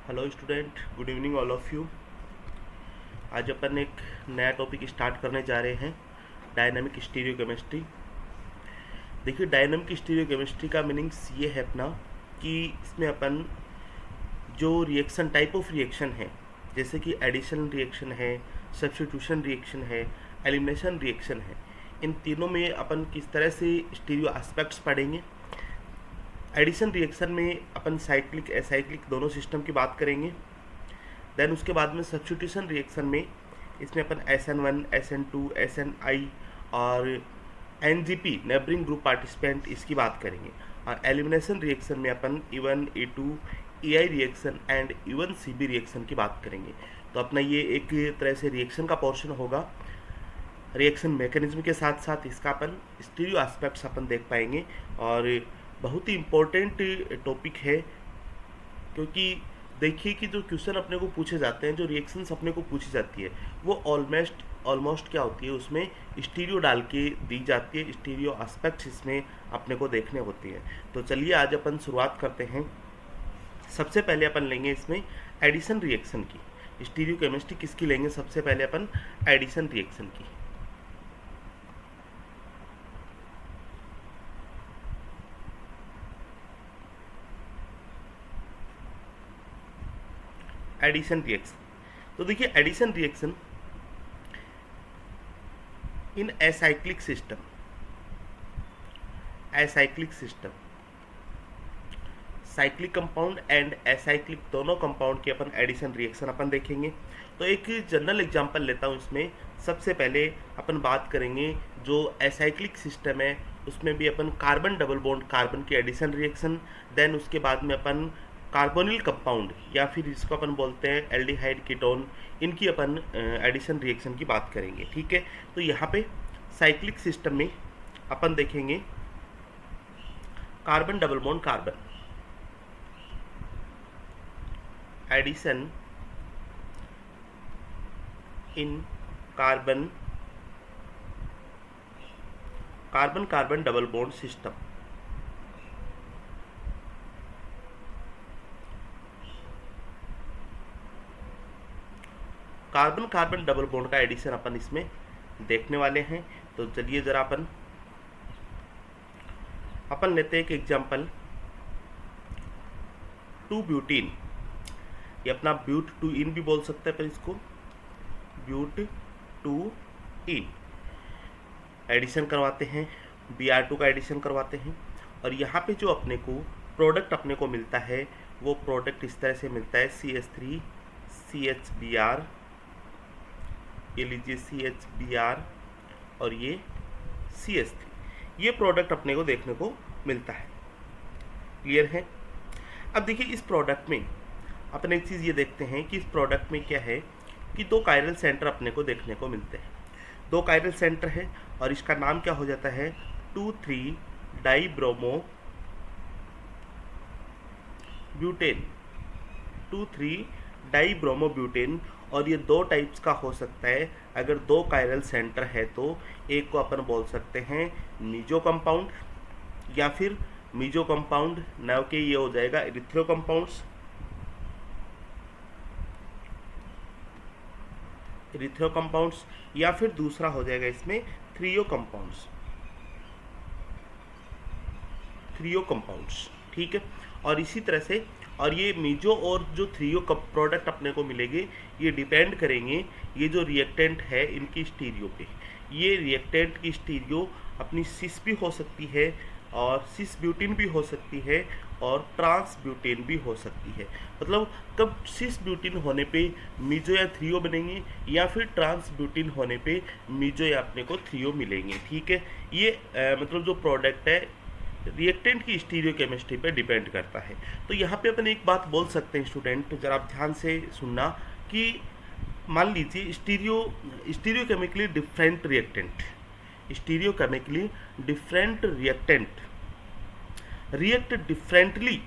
Hello student, good evening all of you. आज अपन एक नया टॉपिक स्टार्ट करने जा रहे हैं, डायनामिक स्टीरियोकेमिस्ट्री। देखिए, डायनामिक स्टीरियोकेमिस्ट्री का मीनिंग्स ये है अपना कि इसमें अपन जो रिएक्शन टाइप ऑफ रिएक्शन है, जैसे कि एडिशन रिएक्शन है, सब्स्टिट्यूशन रिएक्शन है, एलिमिनेशन रिएक्शन है, इन तीनों में अपन किस तरह से स्टीरियो एस्पेक्ट्स पढ़ेंगे। एडिशन रिएक्शन में अपन साइक्लिक एसाइक्लिक दोनों सिस्टम की बात करेंगे। देन उसके बाद में सब्स्टिट्यूशन रिएक्शन में इसमें अपन SN1, SN2, SNI और NGP नेबरिंग ग्रुप पार्टिसिपेंट इसकी बात करेंगे। और एलिमिनेशन रिएक्शन में अपन E1, E2, EI reaction and E1 CB reaction की बात करेंगे। तो अपना ये एक तरह से रिएक्शन का पोर्शन होगा। रिएक्शन मैकेनिज्म के साथ साथ इसका अपन स्टीरियो एस्पेक्ट्स अपन देख पाएंगे और बहुत ही इम्पोर्टेंट टॉपिक है, क्योंकि देखिए कि जो क्वेश्चन अपने को पूछे जाते हैं, जो रिएक्शंस अपने को पूछी जाती है, वो ऑलमोस्ट क्या होती है, उसमें स्टीरियो डाल के दी जाती है, स्टीरियो एस्पेक्ट्स इसमें अपने को देखने होती है। तो चलिए आज अपन शुरुआत करते हैं। सबसे पहले अपन लेंगे इसमें एडिशन रिएक्शन की। स्टीरियो केमिस्ट्री किसकी लेंगे? सबसे पहले अपन एडिशन रिएक्शन की। एडिशन रिएक्शन, तो देखिए addition reaction in acyclic system, cyclic compound and acyclic दोनों कंपाउंड की अपन एडिशन रिएक्शन अपन देखेंगे। तो एक जनरल एग्जांपल लेता हूँ इसमें। सबसे पहले अपन बात करेंगे जो एसाइक्लिक सिस्टम है, उसमें भी अपन कार्बन डबल बॉन्ड कार्बन की एडिशन रिएक्शन। देन उसके बाद में अपन कार्बोनिल कंपाउंड या फिर इसको अपन बोलते हैं एल्डिहाइड कीटोन, इनकी अपन एडिशन रिएक्शन की बात करेंगे। ठीक है, तो यहाँ पे साइक्लिक सिस्टम में अपन देखेंगे carbon double bond carbon addition in carbon carbon double bond system. Carbon carbon double bond का एडिशन अपन इसमें देखने वाले हैं। तो चलिए जरा अपन लेते हैं एक एग्जांपल, 2 ब्यूटीन, ये अपना ब्यूट 2 इन भी बोल सकते हैं, पर इसको ब्यूट 2 इन एडिशन करवाते हैं, Br2 का एडिशन करवाते हैं। और यहाँ पे जो अपने को प्रोडक्ट अपने को मिलता है, वो प्रोडक्ट इस तरह से मिलता है, CH3 CHBr, ये लीजिए CHBr और ये CH3, ये प्रोडक्ट अपने को देखने को मिलता है। क्लियर है? अब देखिए इस प्रोडक्ट में अपन एक चीज़ ये देखते हैं कि इस प्रोडक्ट में क्या है कि 2 कायरल सेंटर अपने को देखने को मिलते हैं। 2 कायरल सेंटर है और इसका नाम क्या हो जाता है, 2,3 डाइब्रोमो ब्यूटेन, 2,3 डाइब्रोमो ब्यूटेन। और ये 2 टाइप्स का हो सकता है। अगर 2 कायरल सेंटर है तो एक को अपन बोल सकते हैं मीजो कंपाउंड, या फिर मीजो कंपाउंड ना के ये हो जाएगा इरिथ्रो कंपाउंड्स, या फिर दूसरा हो जाएगा इसमें थ्रियो कंपाउंड्स। ठीक है, और इसी तरह से और ये मीजो और जो थ्रियो प्रोडक्ट अपने को मिलेंगे, ये डिपेंड करेंगे ये जो रिएक्टेंट है इनकी स्टीरियो पे। ये रिएक्टेंट की स्टीरियो अपनी सिस भी हो सकती है और सिस ब्यूटीन भी हो सकती है और ट्रांस ब्यूटेन भी हो सकती है। मतलब कब सिस ब्यूटीन होने पे मीजो या थ्रियो बनेंगे, या फिर ट्रांस ब्यूटीन होने पे मीजो या अपने को थ्रियो मिलेंगे। ठीक है, ये मतलब जो प्रोडक्ट है रिएक्टेंट की स्टीरियो केमिस्ट्री पे डिपेंड करता है। तो यहाँ पे अपन एक बात बोल सकते हैं स्टूडेंट, जरा आप ध्यान से सुनना, कि मान लीजिए stereo chemically different reactant react differently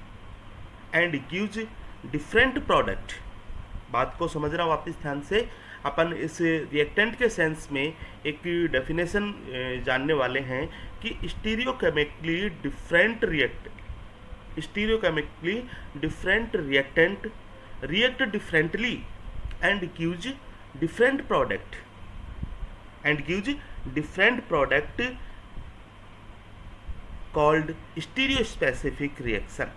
and gives different product. बात को समझना वापस ध्यान से। अपन इस रिएक्टेंट के सेंस में एक डेफिनेशन जानने वाले हैं कि stereochemically different reactant react differently and gives different product called stereospecific reaction.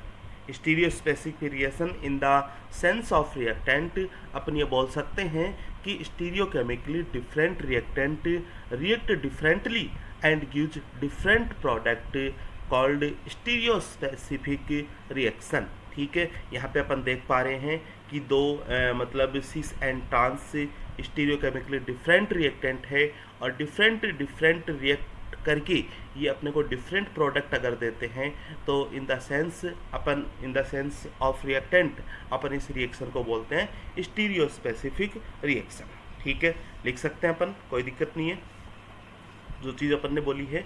Stereospecific reaction in the sense of reactant, अपन ये बोल सकते हैं कि stereochemically different reactant react differently and gives different product called stereospecific reaction. ठीक है, यहाँ पे अपन देख पा रहे हैं कि दो मतलब cis and trans stereochemically different reactant है और डिफरेंट रिएक्ट करके ये अपने को डिफरेंट प्रोडक्ट अगर देते हैं तो in the sense of reactant अपन इस रिएक्शन को बोलते हैं स्टीरियोस्पेसिफिक रिएक्शन। ठीक है, लिख सकते हैं अपन, कोई दिक्कत नहीं है। जो चीज़ अपन ने बोली है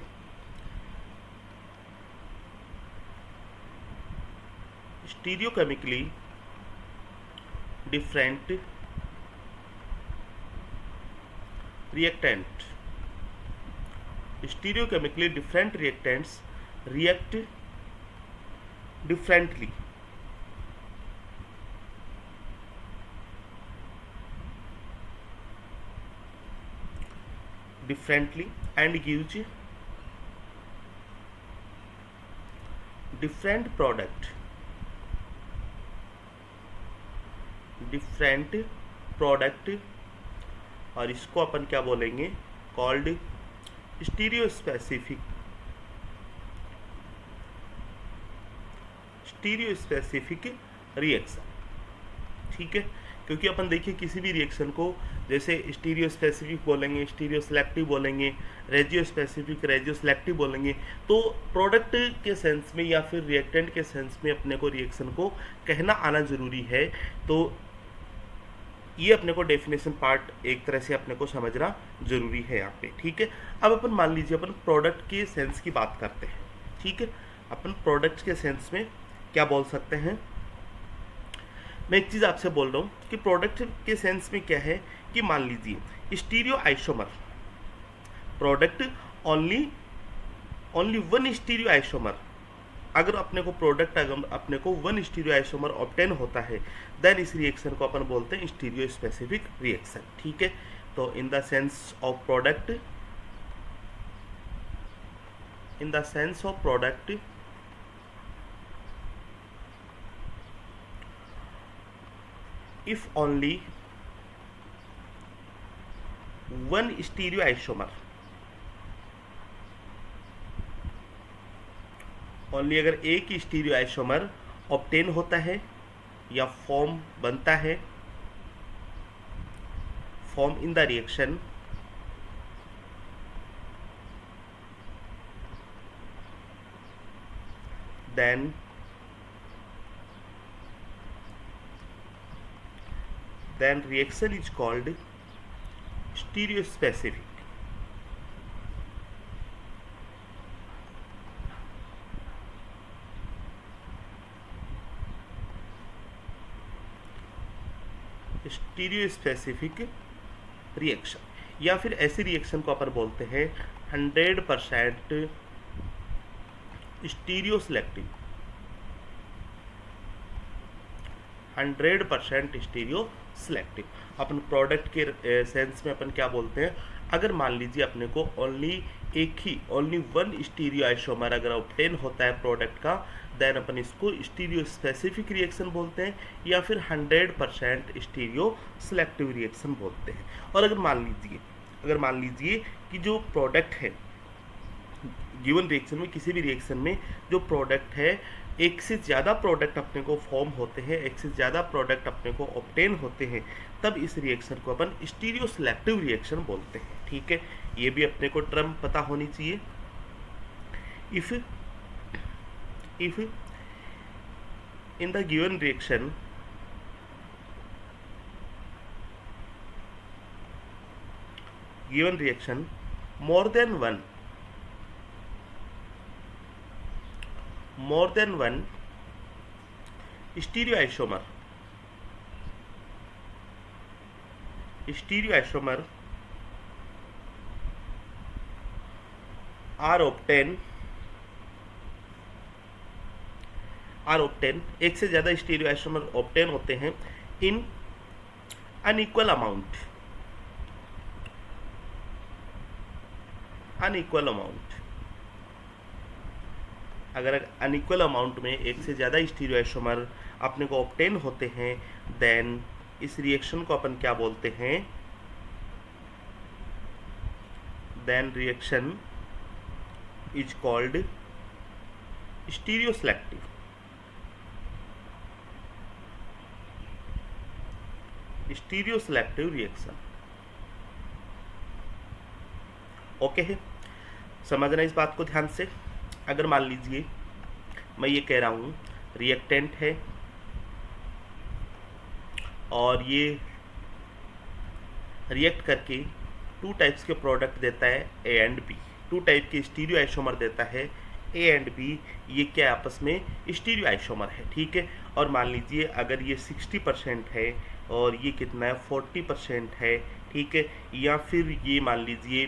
stereochemically different reactant, stereochemically different reactants react differently and gives different product और इसको अपन क्या बोलेंगे, कॉल्ड स्टीरियोस्पेसिफिक रिएक्शन। ठीक है, क्योंकि अपन देखिए किसी भी रिएक्शन को जैसे स्टीरियोस्पेसिफिक बोलेंगे, स्टीरियो सेलेक्टिव बोलेंगे, रेजियोस्पेसिफिक रेजियो सेलेक्टिव बोलेंगे, तो प्रोडक्ट के सेंस में या फिर रिएक्टेंट के सेंस में अपने को रिएक्शन को कहना आना जरूरी है। तो ये अपने को डेफिनेशन पार्ट एक तरह से अपने को समझना जरूरी है यहाँ पे। ठीक है, अब अपन मान लीजिए अपन प्रोडक्ट के सेंस की बात करते हैं। ठीक है, अपन प्रोडक्ट के सेंस में क्या बोल सकते हैं, मैं एक चीज़ आपसे बोल रहा हूँ कि प्रोडक्ट के सेंस में क्या है कि मान लीजिए stereo isomer product only one stereo isomer, अगर अपने को प्रोडक्ट अगर अपने को वन स्टीरियो आइसोमर ऑब्टेन होता है देन इस रिएक्शन को अपन बोलते हैं स्टीरियो स्पेसिफिक रिएक्शन। ठीक है, तो in the sense of product if only one stereoisomer, only अगर एक ही स्टीरियोआइसोमर ऑब्टेन होता है या फॉर्म बनता है, form in the reaction, then reaction is called stereospecific। Stereospecific reaction, या फिर ऐसे रिएक्शन को अपन बोलते हैं 100% स्टीरियो सेलेक्टिव, 100% स्टीरियो सेलेक्टिव। अपन प्रोडक्ट के सेंस में अपन क्या बोलते हैं, अगर मान लीजिए अपने को ओनली वन स्टीरियो आइसोमर अगर ऑब्टेन होता है प्रोडक्ट का, देन अपन इसको स्टीरियो स्पेसिफिक रिएक्शन बोलते हैं या फिर 100% स्टीरियो सेलेक्टिव रिएक्शन बोलते हैं। और अगर मान लीजिए कि जो प्रोडक्ट है गिवन रिएक्शन में, किसी भी रिएक्शन में जो प्रोडक्ट है एक से ज़्यादा प्रोडक्ट अपने को फॉर्म होते हैं, एक से ज़्यादा प्रोडक्ट अपने को ऑब्टेन होते हैं, तब इस रिएक्शन को अपन स्टीरियो सेलेक्टिव रिएक्शन बोलते हैं। ठीक है, ये भी अपने को टर्म पता होनी चाहिए। if in the given reaction more than one stereoisomer are obtained, एक से ज़्यादा स्टीरियोआइसोमर ऑब्टेन होते हैं इन अनइक्वल अमाउंट, अनइक्वल अमाउंट, अगर अनइक्वल अमाउंट में एक से ज़्यादा स्टीरियोआइसोमर अपने को ऑब्टेन होते हैं, देन इस रिएक्शन को अपन क्या बोलते हैं, then reaction is called stereoselective, stereoselective reaction. Okay है, समझना इस बात को ध्यान से। अगर मान लीजिए मैं ये कह रहा हूँ रिएक्टेंट है और ये रिएक्ट करके टू टाइप्स के प्रोडक्ट देता है A and B, two type के स्टीरियो आइसोमर देता है ए एंड बी, ये क्या आपस में स्टीरियो आइसोमर है, ठीक है। और मान लीजिए अगर ये 60% है और ये कितना है 40% है, ठीक है, या फिर ये मान लीजिए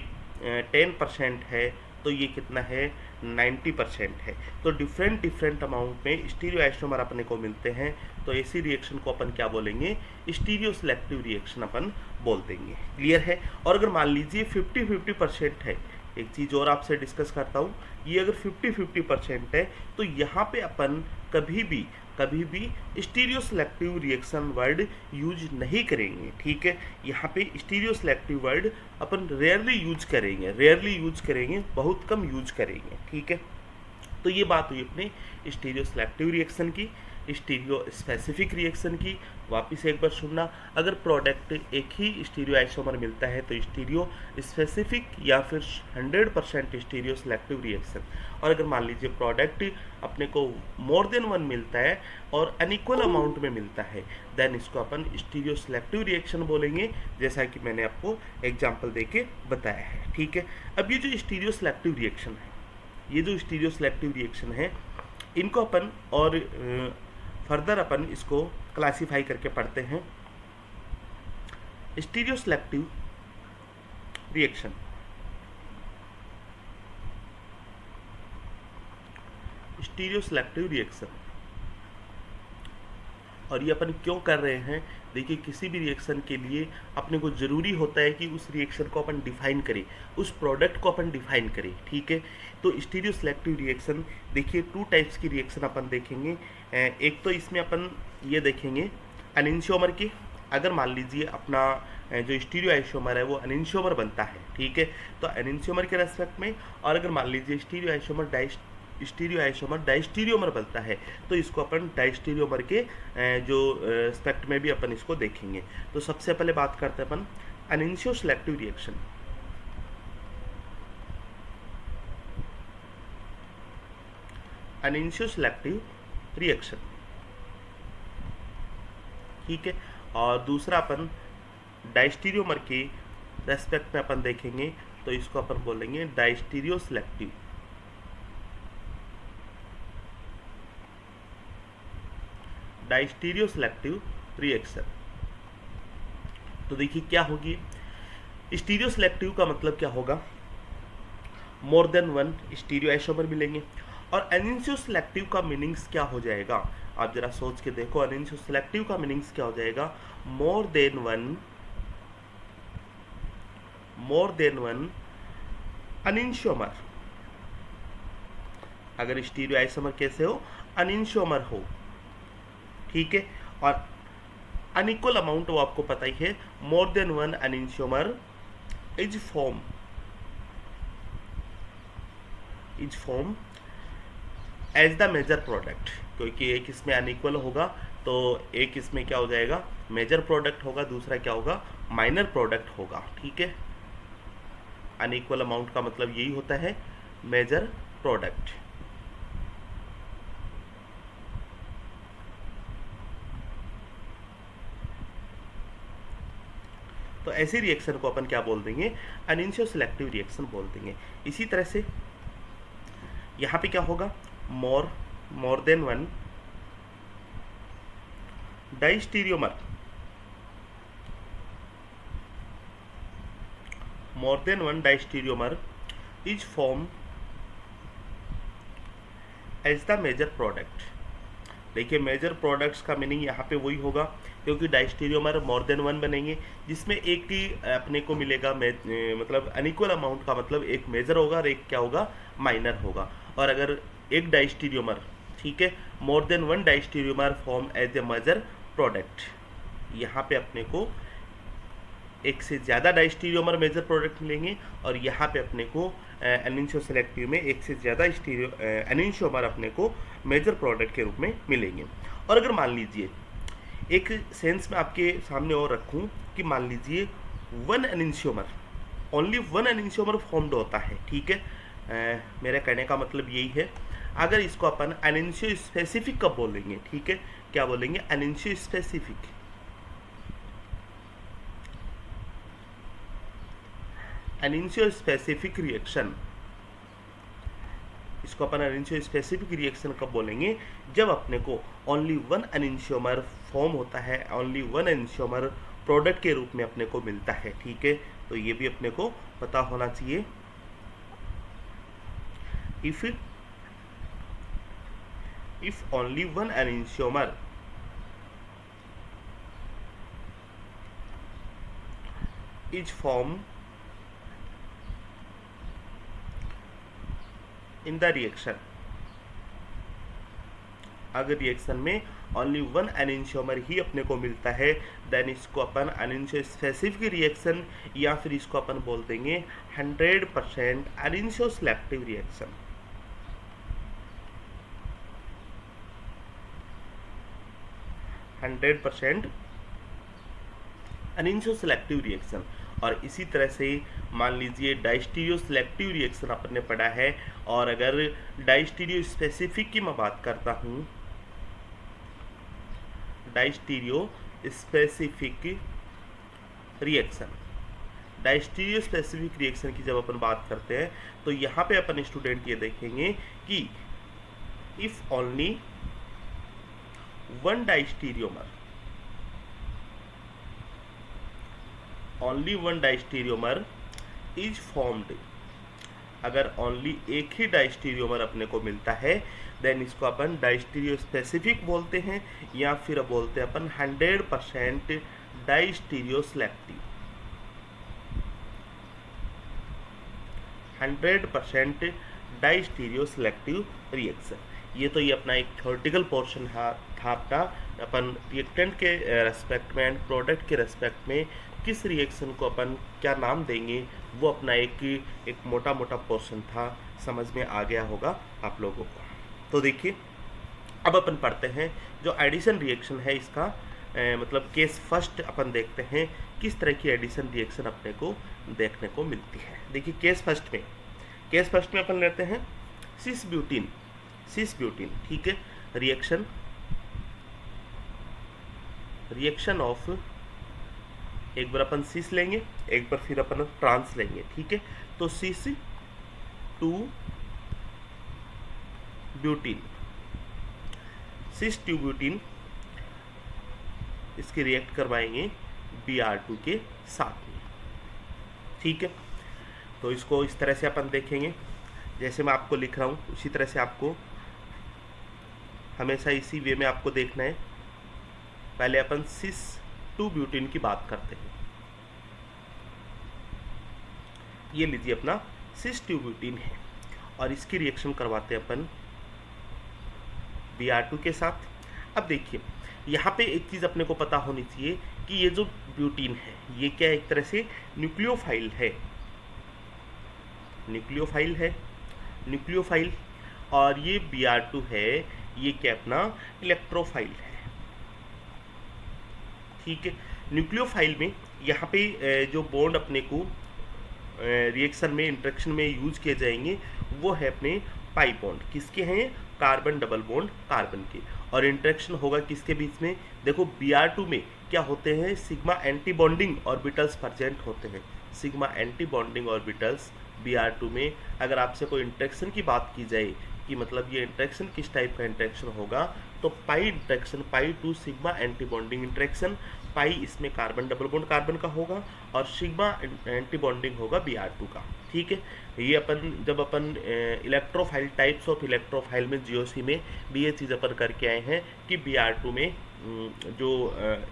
10% है तो ये कितना है 90% है। तो डिफरेंट अमाउंट में स्टीरियो आइसोमर अपने को मिलते हैं, तो ऐसी रिएक्शन को अपन क्या बोलेंगे, स्टीरियो सेलेक्टिव रिएक्शन अपन बोल देंगे। क्लियर है। और अगर मान लीजिए 50-50% है, एक चीज़ और आपसे डिस्कस करता हूँ, ये अगर 50-50% है तो यहाँ पे अपन कभी भी stereo selective reaction word use नहीं करेंगे, ठीक है। यहाँ पे स्टीरियो सेलेक्टिव वर्ड अपन रेयरली यूज करेंगे, बहुत कम यूज करेंगे, ठीक है। तो ये बात हुई अपने स्टीरियो सेलेक्टिव रिएक्शन की। स्टीरियो स्पेसिफिक रिएक्शन की वापस एक बार सुनना, अगर प्रोडक्ट एक ही स्टीरियो आइसोमर मिलता है तो स्टीरियो स्पेसिफिक या फिर 100% स्टीरियो सेलेक्टिव रिएक्शन। और अगर मान लीजिए प्रोडक्ट अपने को मोर देन वन मिलता है और अनइक्वल अमाउंट में मिलता है, देन इसको अपन स्टीरियो सेलेक्टिव रिएक्शन बोलेंगे, जैसा कि मैंने आपको एग्जाम्पल देके बताया है, ठीक है। अब ये जो स्टीरियो सेलेक्टिव रिएक्शन है, ये जो स्टीरियो सेलेक्टिव रिएक्शन है, इनको अपन और फर्दर अपन इसको क्लासिफाई करके पढ़ते हैं। Stereo selective reaction, stereo selective reaction, और ये अपन क्यों कर रहे हैं, देखिए किसी भी रिएक्शन के लिए अपने को ज़रूरी होता है कि उस रिएक्शन को अपन डिफाइन करें, उस प्रोडक्ट को अपन डिफाइन करें, ठीक है। तो स्टीरियो सेलेक्टिव रिएक्शन देखिए टू टाइप्स की रिएक्शन अपन देखेंगे। एक तो इसमें अपन ये देखेंगे एनेंशियोमर की, अगर मान लीजिए अपना जो स्टीरियो आइसोमर है वो एनेंशियोमर बनता है, ठीक है, तो एनेंशियोमर के रेस्पेक्ट में, और अगर मान लीजिए स्टीरियो आइसोमर डाइस्टीरियोमर बनता है तो इसको अपन डाइस्टीरियोमर के जो रेस्पेक्ट में भी अपन इसको देखेंगे। तो सबसे पहले बात करते हैं अपन एनेंशियो सेलेक्टिव रिएक्शन। एनेंशियो सेलेक्टिव रिएक्शन, ठीक है। और दूसरा अपन डाइस्टीरियोमर के रेस्पेक्ट में अपन देखेंगे तो इसको अपन बोलेंगे डाइस्टीरियो सेलेक्टिव, डाइस्टीरियो सेलेक्टिव रिएक्शन। तो देखिए क्या होगी, स्टीरियो सेलेक्टिव का मतलब क्या होगा, more than one stereo isomer मिलेंगे। और एनेंशियो सेलेक्टिव का मीनिंग्स क्या हो जाएगा, आप जरा सोच के देखो, एनेंशियो सेलेक्टिव का मीनिंग्स क्या हो जाएगा, मोर देन वन एनेंशियोमर। अगर स्टीरियो आइसोमर कैसे हो, एनेंशियोमर हो, ठीक है। और अनइक्वल अमाउंट वो आपको पता ही है, more than one enantiomer is form as the major product, क्योंकि एक इसमें अनइक्वल होगा तो एक इसमें क्या हो जाएगा, मेजर प्रोडक्ट होगा, दूसरा क्या होगा, माइनर प्रोडक्ट होगा, ठीक है। अनइक्वल अमाउंट का मतलब यही होता है, मेजर प्रोडक्ट। तो ऐसी रिएक्शन को अपन क्या बोल देंगे, एनेंशियो सेलेक्टिव रिएक्शन बोल देंगे। इसी तरह से यहाँ पे क्या होगा, more than one diastereomer, more than one diastereomer is form as the major product. देखिए मेजर प्रोडक्ट्स का मीनिंग यहाँ पे वही होगा, क्योंकि डाइस्टीरियोमर मोर देन वन बनेंगे, जिसमें एक ही अपने को मिलेगा मतलब अनइक्वल अमाउंट का मतलब एक मेजर होगा और एक क्या होगा, माइनर होगा। और अगर एक डाइस्टीरियोमर, ठीक है, more than one diastereomer form as a major product, यहाँ पे अपने को एक से ज़्यादा डाइस्टीरियोमर मेजर प्रोडक्ट मिलेंगे, और यहाँ पे अपने को एनिंशियो सेलेक्टिव में एक से ज़्यादा एनिंशियोमर अपने को मेजर प्रोडक्ट के रूप में मिलेंगे। और अगर मान लीजिए एक सेंस में आपके सामने और रखूं कि मान लीजिए वन एनिंशियोमर, ओनली वन एनिंशियोमर फॉर्म्ड होता है, ठीक है, मेरा कहने का मतलब यही है। अगर इसको अपन एनिंशियो स्पेसिफिक कब बोलेंगे, ठीक है, क्या बोलेंगे, एनिंशियो स्पेसिफिक, एनिंशियो स्पेसिफिक रिएक्शन, इसको अपन एनिंशियो स्पेसिफिक रिएक्शन कब बोलेंगे, जब अपने को ओनली वन एनिंशियोमर फॉर्म होता है, ओनली वन एनिंशियोमर प्रोडक्ट के रूप में अपने को मिलता है, ठीक है। तो ये भी अपने को पता होना चाहिए। If only one enantiomer is form in the reaction, अगर रिएक्शन में ओनली वन एनिंशियोमर ही अपने को मिलता है, देन इसको अपन एनिंशियो स्पेसिफिक रिएक्शन, या फिर इसको अपन बोल देंगे 100% enantio selective reaction. Enantio selective reaction. और इसी तरह से मान लीजिए डाइस्टीरियो सेलेक्टिव रिएक्शन अपन ने पढ़ा है, और अगर डाइस्टीरियो स्पेसिफिक की मैं बात करता हूँ, डाइस्टीरियो स्पेसिफिक रिएक्शन, डाइस्टीरियो स्पेसिफिक रिएक्शन की जब अपन बात करते हैं तो यहाँ पे अपन स्टूडेंट ये देखेंगे कि if only one diastereomer, only one diastereomer is formed, अगर ओनली एक ही डाइस्टीरियोमर अपने को मिलता है, देन इसको अपन डाइस्टीरियो स्पेसिफिक बोलते हैं, या फिर बोलते हैं अपन 100% डाइस्टीरियो सेलेक्टिव, 100% डाइस्टीरियो सेलेक्टिव रिएक्शन। ये तो ये अपना एक थ्योरेटिकल पोर्शन था अपना, अपन रिएक्टेंट के रेस्पेक्ट में एंड प्रोडक्ट के रेस्पेक्ट में किस रिएक्शन को अपन क्या नाम देंगे, वो अपना एक मोटा मोटा पोर्शन था, समझ में आ गया होगा आप लोगों को। तो देखिए अब अपन पढ़ते हैं जो एडिशन रिएक्शन है इसका मतलब केस फर्स्ट अपन देखते हैं किस तरह की एडिशन रिएक्शन अपने को देखने को मिलती है। देखिए केस फर्स्ट में अपन लेते हैं सिस ब्यूटीन, ठीक है, रिएक्शन ऑफ, एक बार अपन सिस लेंगे, एक बार फिर अपन ट्रांस लेंगे, ठीक है। तो सिस to butene, sis to butene, इसके रिएक्ट करवाएंगे Br2 के साथ में, ठीक है। तो इसको इस तरह से अपन देखेंगे, जैसे मैं आपको लिख रहा हूँ उसी तरह से आपको हमेशा इसी वे में आपको देखना है। पहले अपन सिस टू ब्यूटीन की बात करते हैं, ये लीजिए अपना सिस टू ब्यूटीन है, और इसकी रिएक्शन करवाते हैं अपन Br2 के साथ। अब देखिए यहाँ पे एक चीज़ अपने को पता होनी चाहिए कि ये जो ब्यूटीन है ये क्या एक तरह से न्यूक्लियोफाइल है, और ये Br2 है ये क्या अपना इलेक्ट्रोफाइल है, ठीक है। न्यूक्लियोफाइल में यहाँ पे जो बॉन्ड अपने को रिएक्शन में इंटरेक्शन में यूज किए जाएंगे वो है अपने पाई बॉन्ड, किसके हैं, कार्बन डबल बॉन्ड कार्बन के, और इंटरेक्शन होगा किसके बीच में, देखो Br2 में क्या होते हैं, sigma anti bonding orbitals present होते हैं, sigma anti bonding orbitals Br2 में। अगर आपसे कोई इंटरेक्शन की बात की जाए कि मतलब ये इंटरेक्शन किस टाइप का इंटरेक्शन होगा, तो pi interaction pi to sigma anti bonding interaction, pi इसमें कार्बन डबल बॉन्ड कार्बन का होगा और सिग्मा एंटी बॉन्डिंग होगा Br2 का। ठीक है, ये अपन जब अपन इलेक्ट्रोफाइल टाइप्स ऑफ इलेक्ट्रोफाइल में जीओसी में भी ये चीज़ अपन करके आए हैं कि Br2 में जो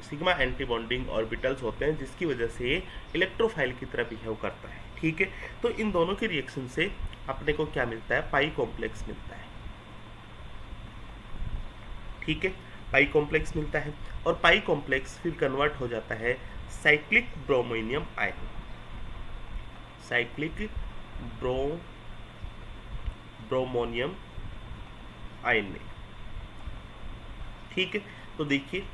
सिग्मा एंटी बॉन्डिंग ऑर्बिटल्स होते हैं जिसकी वजह से ये इलेक्ट्रोफाइल की तरह बिहेव करता है। ठीक है, तो इन दोनों के रिएक्शन से अपने को क्या मिलता है, पाई कॉम्प्लेक्स मिलता है। ठीक है, पाई कॉम्प्लेक्स मिलता है और पाई कॉम्प्लेक्स फिर कन्वर्ट हो जाता है cyclic bromonium ion, cyclic bromonium ion में। ठीक है, तो देखिए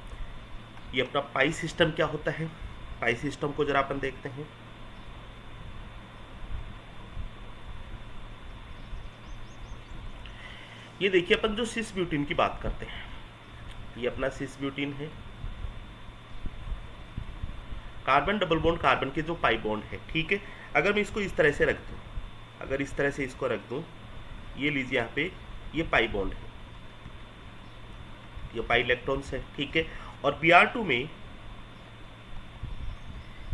ये अपना पाई सिस्टम क्या होता है, पाई सिस्टम को जरा अपन देखते हैं। ये देखिए अपन जो सिस ब्यूटीन की बात करते हैं, ये अपना सिस ब्यूटीन है, कार्बन डबल बॉन्ड कार्बन के जो पाई बॉन्ड है। ठीक है, अगर मैं इसको इस तरह से रख दूं, अगर इस तरह से इसको रख दूं, ये लीजिए यहाँ पे ये पाई बॉन्ड है, ये पाई इलेक्ट्रॉन्स है। ठीक है, और Br2 में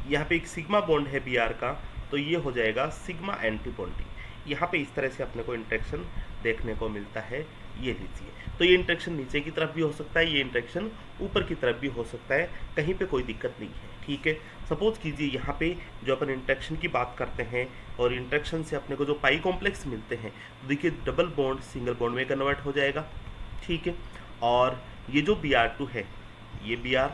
यहाँ पे एक सिग्मा बॉन्ड है Br का, तो ये हो जाएगा सिग्मा एंटी बॉन्डिंग। यहाँ पे इस तरह से अपने को इंट्रैक्शन देखने को मिलता है, ये लीजिए। तो ये इंट्रैक्शन नीचे की तरफ भी हो सकता है, ये इंट्रैक्शन ऊपर की तरफ भी हो सकता है, कहीं पे कोई दिक्कत नहीं है। ठीक है, सपोज कीजिए यहाँ पे जो अपन इंट्रैक्शन की बात करते हैं और इंट्रैक्शन से अपने को जो पाई कॉम्प्लेक्स मिलते हैं, तो देखिए डबल बॉन्ड सिंगल बॉन्ड में कन्वर्ट हो जाएगा। ठीक है, और ये जो Br2 है, ये Br,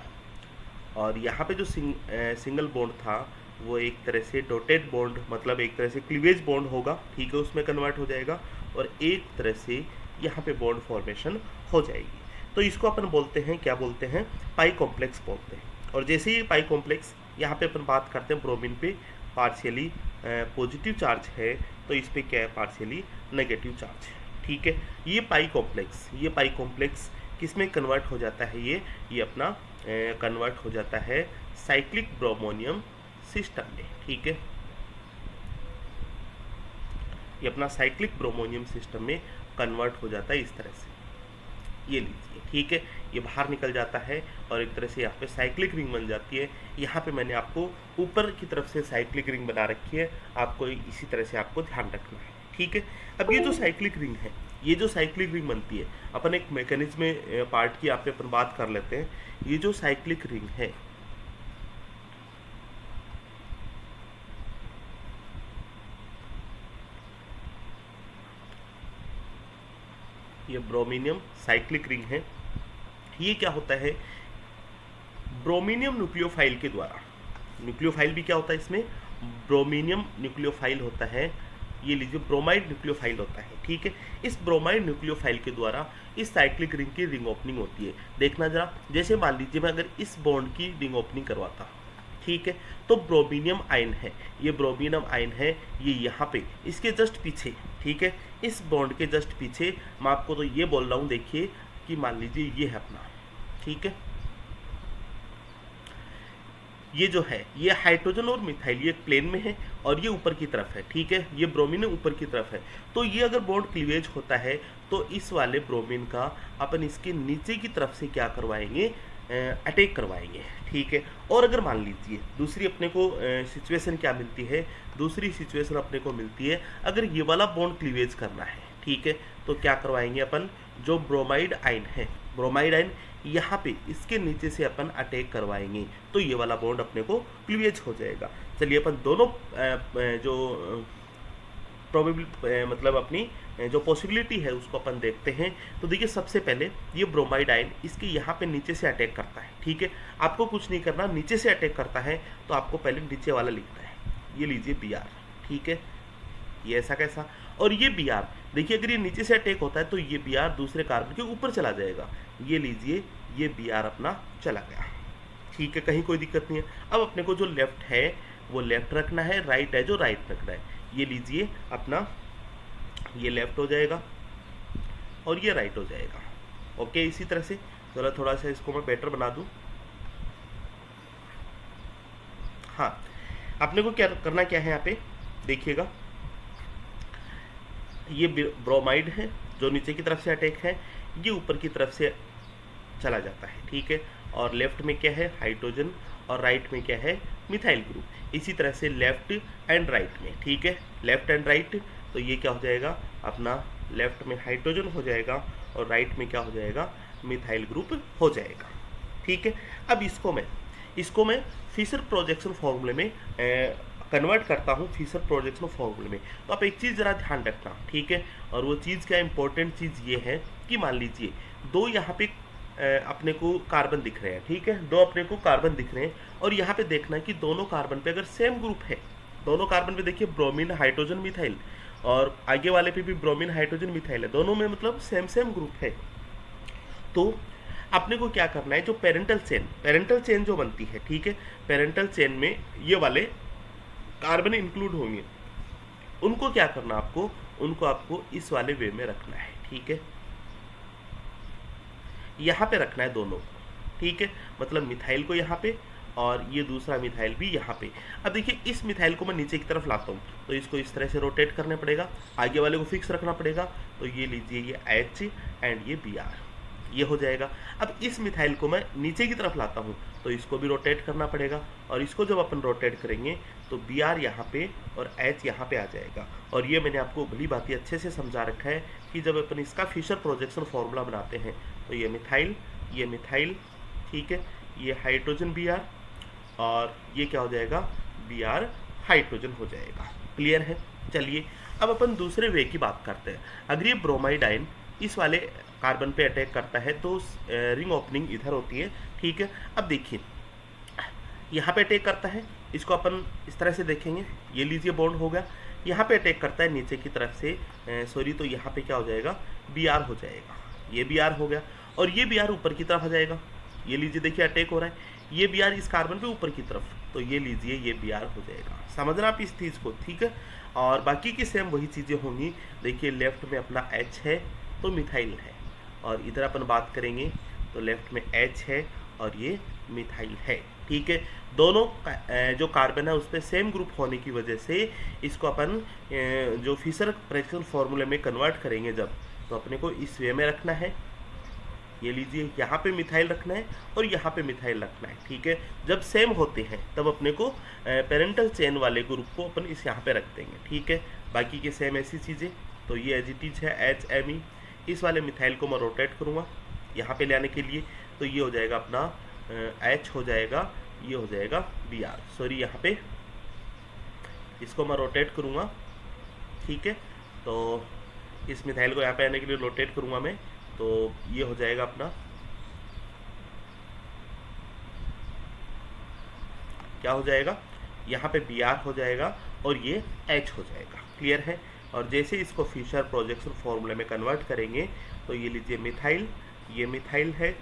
और यहाँ पे जो सिंगल बॉन्ड था वो एक तरह से डॉटेड बॉन्ड, मतलब एक तरह से क्लीवेज बॉन्ड होगा। ठीक है, उसमें कन्वर्ट हो जाएगा और एक तरह से यहाँ पे बॉन्ड फॉर्मेशन हो जाएगी। तो इसको अपन बोलते हैं, क्या बोलते हैं, पाई कॉम्प्लेक्स बोलते हैं। और जैसे ही पाई कॉम्प्लेक्स, यहाँ पे अपन बात करते हैं ब्रोमीन पे पार्शियली पॉजिटिव चार्ज है, तो इस पे क्या है, पार्शियली नेगेटिव चार्ज है। ठीक है, ये पाई कॉम्प्लेक्स किस में कन्वर्ट हो जाता है, ये अपना कन्वर्ट हो जाता है साइक्लिक ब्रोमोनियम सिस्टम में। ठीक है, ये अपना साइक्लिक ब्रोमोनियम सिस्टम में कन्वर्ट हो जाता है इस तरह से, ये लीजिए। ठीक है, ये बाहर निकल जाता है और एक तरह से यहाँ पे साइक्लिक रिंग बन जाती है। यहाँ पे मैंने आपको ऊपर की तरफ से साइक्लिक रिंग बना रखी है, आपको इसी तरह से आपको ध्यान रखना है। ठीक है, अब ये जो साइक्लिक रिंग है, ये जो साइक्लिक रिंग बनती है, अपन एक मैकेनिज्म पार्ट की यहाँ पे अपन बात कर लेते हैं। ये जो साइक्लिक रिंग है, ये ब्रोमीनियम साइक्लिक रिंग है। ये क्या होता है, ब्रोमीनियम न्यूक्लियोफाइल के द्वारा, न्यूक्लियोफाइल भी क्या होता है इसमें, ब्रोमीनियम न्यूक्लियोफाइल होता है, ये लीजिए ब्रोमाइड न्यूक्लियोफाइल होता है। ठीक है, इस ब्रोमाइड न्यूक्लियोफाइल के द्वारा इस साइक्लिक रिंग की रिंग ओपनिंग होती है। देखना जरा, जैसे मान लीजिए मैं अगर इस बॉन्ड की रिंग ओपनिंग करवाता, ठीक है, तो ब्रोमीनियम आयन है, ये ब्रोमीनियम आयन है, ये यहाँ पे इसके जस्ट पीछे, ठीक है, इस बॉन्ड के जस्ट पीछे मैं आपको तो ये बोल रहा हूँ, देखिए कि मान लीजिए ये है अपना, ठीक है, ये जो है ये हाइड्रोजन और मिथाइल ये प्लेन में है और ये ऊपर की तरफ है। ठीक है, ये ब्रोमीन ऊपर की तरफ है, तो ये अगर बॉन्ड क्लीवेज होता है तो इस वाले ब्रोमीन का अपन इसके नीचे की तरफ से क्या करवाएंगे, अटैक करवाएंगे। ठीक है, और अगर मान लीजिए दूसरी अपने को सिचुएशन क्या मिलती है, दूसरी सिचुएशन अपने को मिलती है अगर ये वाला बॉन्ड क्लीवेज करना है, ठीक है, तो क्या करवाएंगे अपन, जो ब्रोमाइड आयन है, ब्रोमाइड आयन यहाँ पे इसके नीचे से अपन अटैक करवाएंगे, तो ये वाला बॉन्ड अपने को क्लीवेज हो जाएगा। चलिए अपन दोनों जो प्रोबेबल मतलब अपनी जो पॉसिबिलिटी है उसको अपन देखते हैं। तो देखिए सबसे पहले ये ब्रोमाइड आयन इसके यहाँ पे नीचे से अटैक करता है। ठीक है, आपको कुछ नहीं करना, नीचे से अटैक करता है तो आपको पहले नीचे वाला लिखना है, ये लीजिए Br। ठीक है, ये ऐसा कैसा, और ये Br देखिए अगर ये नीचे से अटैक होता है तो ये Br दूसरे कार्बन के ऊपर चला जाएगा, ये लीजिए ये Br अपना चला गया। ठीक है, कहीं कोई दिक्कत नहीं है। अब अपने को जो लेफ्ट है वो लेफ्ट रखना है, राइट है जो राइट रखना है, ये लीजिए अपना ये लेफ्ट हो जाएगा और ये राइट हो जाएगा। ओके, इसी तरह से चलो थोड़ा सा इसको मैं बेटर बना दूं। हाँ, अपने को क्या करना क्या है, यहाँ पे देखिएगा ये ब्रोमाइड है जो नीचे की तरफ से अटैक है, ये ऊपर की तरफ से चला जाता है, ठीक है। और लेफ्ट में क्या है, हाइड्रोजन, और राइट में क्या है, मिथाइल ग्रुप। इसी तरह से लेफ्ट एंड राइट में, ठीक है, लेफ्ट एंड राइट, तो ये क्या हो जाएगा अपना, लेफ्ट में हाइड्रोजन हो जाएगा और राइट में क्या हो जाएगा, मिथाइल ग्रुप हो जाएगा, ठीक है। अब इसको मैं फिशर प्रोजेक्शन फॉर्मूले में कन्वर्ट करता हूँ, फिशर प्रोजेक्शन फॉर्मूले में। तो आप एक चीज़ ज़रा ध्यान रखना, ठीक है। और वो चीज़ क्या, इंपॉर्टेंट चीज़ ये है कि मान लीजिए दो यहाँ पे अपने को कार्बन दिख रहे हैं, ठीक है, दो अपने को कार्बन दिख रहे हैं, और यहाँ पे देखना है कि दोनों कार्बन पे अगर सेम ग्रुप है, दोनों कार्बन पे देखिए ब्रोमीन हाइड्रोजन मिथाइल, और आगे वाले पे भी ब्रोमीन हाइड्रोजन मिथाइल है, दोनों में मतलब सेम ग्रुप है। तो अपने को क्या करना है, जो पेरेंटल चेन जो बनती है, ठीक है, पेरेंटल चेन में ये वाले कार्बन इंक्लूड होंगे, उनको क्या करना उनको आपको इस वाले वे में रखना है, ठीक है, यहाँ पे रखना है दोनों, ठीक है, मतलब मिथाइल को यहाँ पे और ये दूसरा मिथाइल भी यहाँ पे। अब देखिए इस मिथाइल को मैं नीचे की तरफ लाता हूँ, तो इसको इस तरह से रोटेट करना पड़ेगा, आगे वाले को फिक्स रखना पड़ेगा, तो ये लीजिए ये H एंड ये Br, ये हो जाएगा। अब इस मिथाइल को मैं नीचे की तरफ लाता हूँ, तो इसको भी रोटेट करना पड़ेगा, और इसको जब अपन रोटेट करेंगे तो Br यहाँ पे और H यहाँ पे आ जाएगा। और ये मैंने आपको भली बात अच्छे से समझा रखा है कि जब अपन इसका फिशर प्रोजेक्शन फॉर्मूला बनाते हैं तो ये मिथाइल, ठीक है, ये हाइड्रोजन Br, और ये क्या हो जाएगा, Br हाइड्रोजन हो जाएगा। क्लियर है। चलिए अब अपन दूसरे वे की बात करते हैं। अगर ये ब्रोमाइड आयन इस वाले कार्बन पे अटैक करता है तो रिंग ओपनिंग इधर होती है, ठीक है। अब देखिए यहाँ पे अटैक करता है, इसको अपन इस तरह से देखेंगे, ये लीजिए बॉन्ड हो गया, यहाँ पे अटैक करता है नीचे की तरफ से, सॉरी, तो यहाँ पे क्या हो जाएगा, Br हो जाएगा, ये Br हो गया, और ये Br ऊपर की तरफ आ जाएगा, ये लीजिए देखिए अटैक हो रहा है, ये Br इस कार्बन पे ऊपर की तरफ, तो ये लीजिए ये Br हो जाएगा। समझना आप इस चीज़ को, ठीक है। और बाकी की सेम वही चीज़ें होंगी। देखिए लेफ्ट में अपना H है तो मिथाइल है, और इधर अपन बात करेंगे तो लेफ्ट में H है और ये मिथाइल है, ठीक है। दोनों जो कार्बन है उस पर सेम ग्रुप होने की वजह से इसको अपन जो फिशर प्रोजेक्शन फॉर्मूले में कन्वर्ट करेंगे जब, तो अपने को इस वे में रखना है, ये लीजिए यहाँ पे मिथाइल रखना है और यहाँ पे मिथाइल रखना है, ठीक है। जब सेम होते हैं तब अपने को पेरेंटल चेन वाले ग्रुप को अपन इस यहाँ पे रख देंगे, ठीक है। बाकी के सेम ऐसी चीज़ें, तो ये एज इट इज है HMe। इस वाले मिथाइल को मैं रोटेट करूँगा यहाँ पे ले आने के लिए, तो ये हो जाएगा अपना H हो जाएगा, ये हो जाएगा Br, सॉरी यहाँ पे इसको मैं रोटेट करूँगा, ठीक है। तो इस मिथाइल को यहाँ पे आने के लिए रोटेट करूँगा मैं, तो ये हो जाएगा अपना क्या हो जाएगा, यहाँ पे Br हो जाएगा और ये H हो जाएगा। क्लियर है। और जैसे इसको फिशर प्रोजेक्शन फॉर्मूले में कन्वर्ट करेंगे तो ये लीजिए मिथाइल, ये मिथाइल है,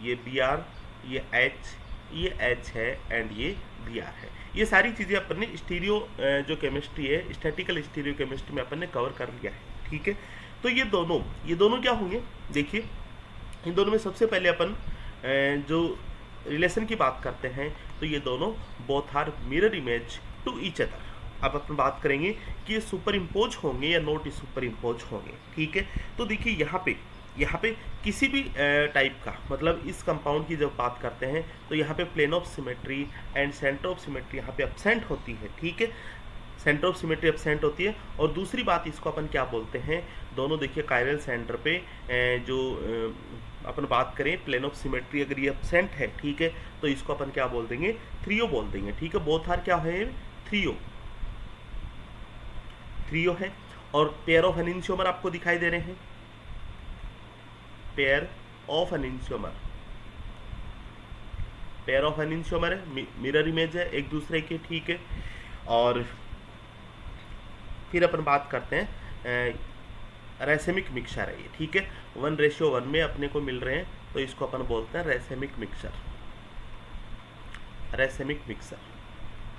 ये Br, ये H, ये H है एंड ये Br है। ये सारी चीज़ें अपन ने स्टीरियो जो केमिस्ट्री है, स्टैटिकल स्टीरियो केमिस्ट्री में अपन ने कवर कर लिया है, ठीक है। तो ये दोनों क्या होंगे, देखिए इन दोनों में सबसे पहले अपन जो रिलेशन की बात करते हैं तो ये दोनों both are mirror image to each other. अब अपन बात करेंगे कि ये सुपर इम्पोज होंगे या नॉट सुपर इम्पोज होंगे, ठीक है। तो देखिए यहाँ पे किसी भी टाइप का, मतलब इस कंपाउंड की जब बात करते हैं तो यहाँ पे plane of symmetry and centre of symmetry यहाँ पे एब्सेंट होती है, ठीक है। सेंटर ऑफ सिमेट्री एब्सेंट होती है। और दूसरी बात, इसको अपन क्या बोलते हैं, दोनों देखिए कायरल सेंटर पे जो अपन बात करें प्लेन ऑफ सिमेट्री अगर ये एब्सेंट है, ठीक है, तो इसको अपन क्या बोल देंगे, थ्रियो बोल देंगे, ठीक है। बोथ आर क्या है, थ्रियो है। और पेयर ऑफ एनिंशियोमर आपको दिखाई दे रहे हैं, पेयर ऑफ एनिंशियोमर है, मिरर इमेज है एक दूसरे के, ठीक है। और फिर अपन बात करते हैं रेसेमिक मिक्सचर है ये, ठीक है। 1:1 में अपने को मिल रहे हैं, तो इसको अपन बोलते हैं रेसेमिक मिक्सचर।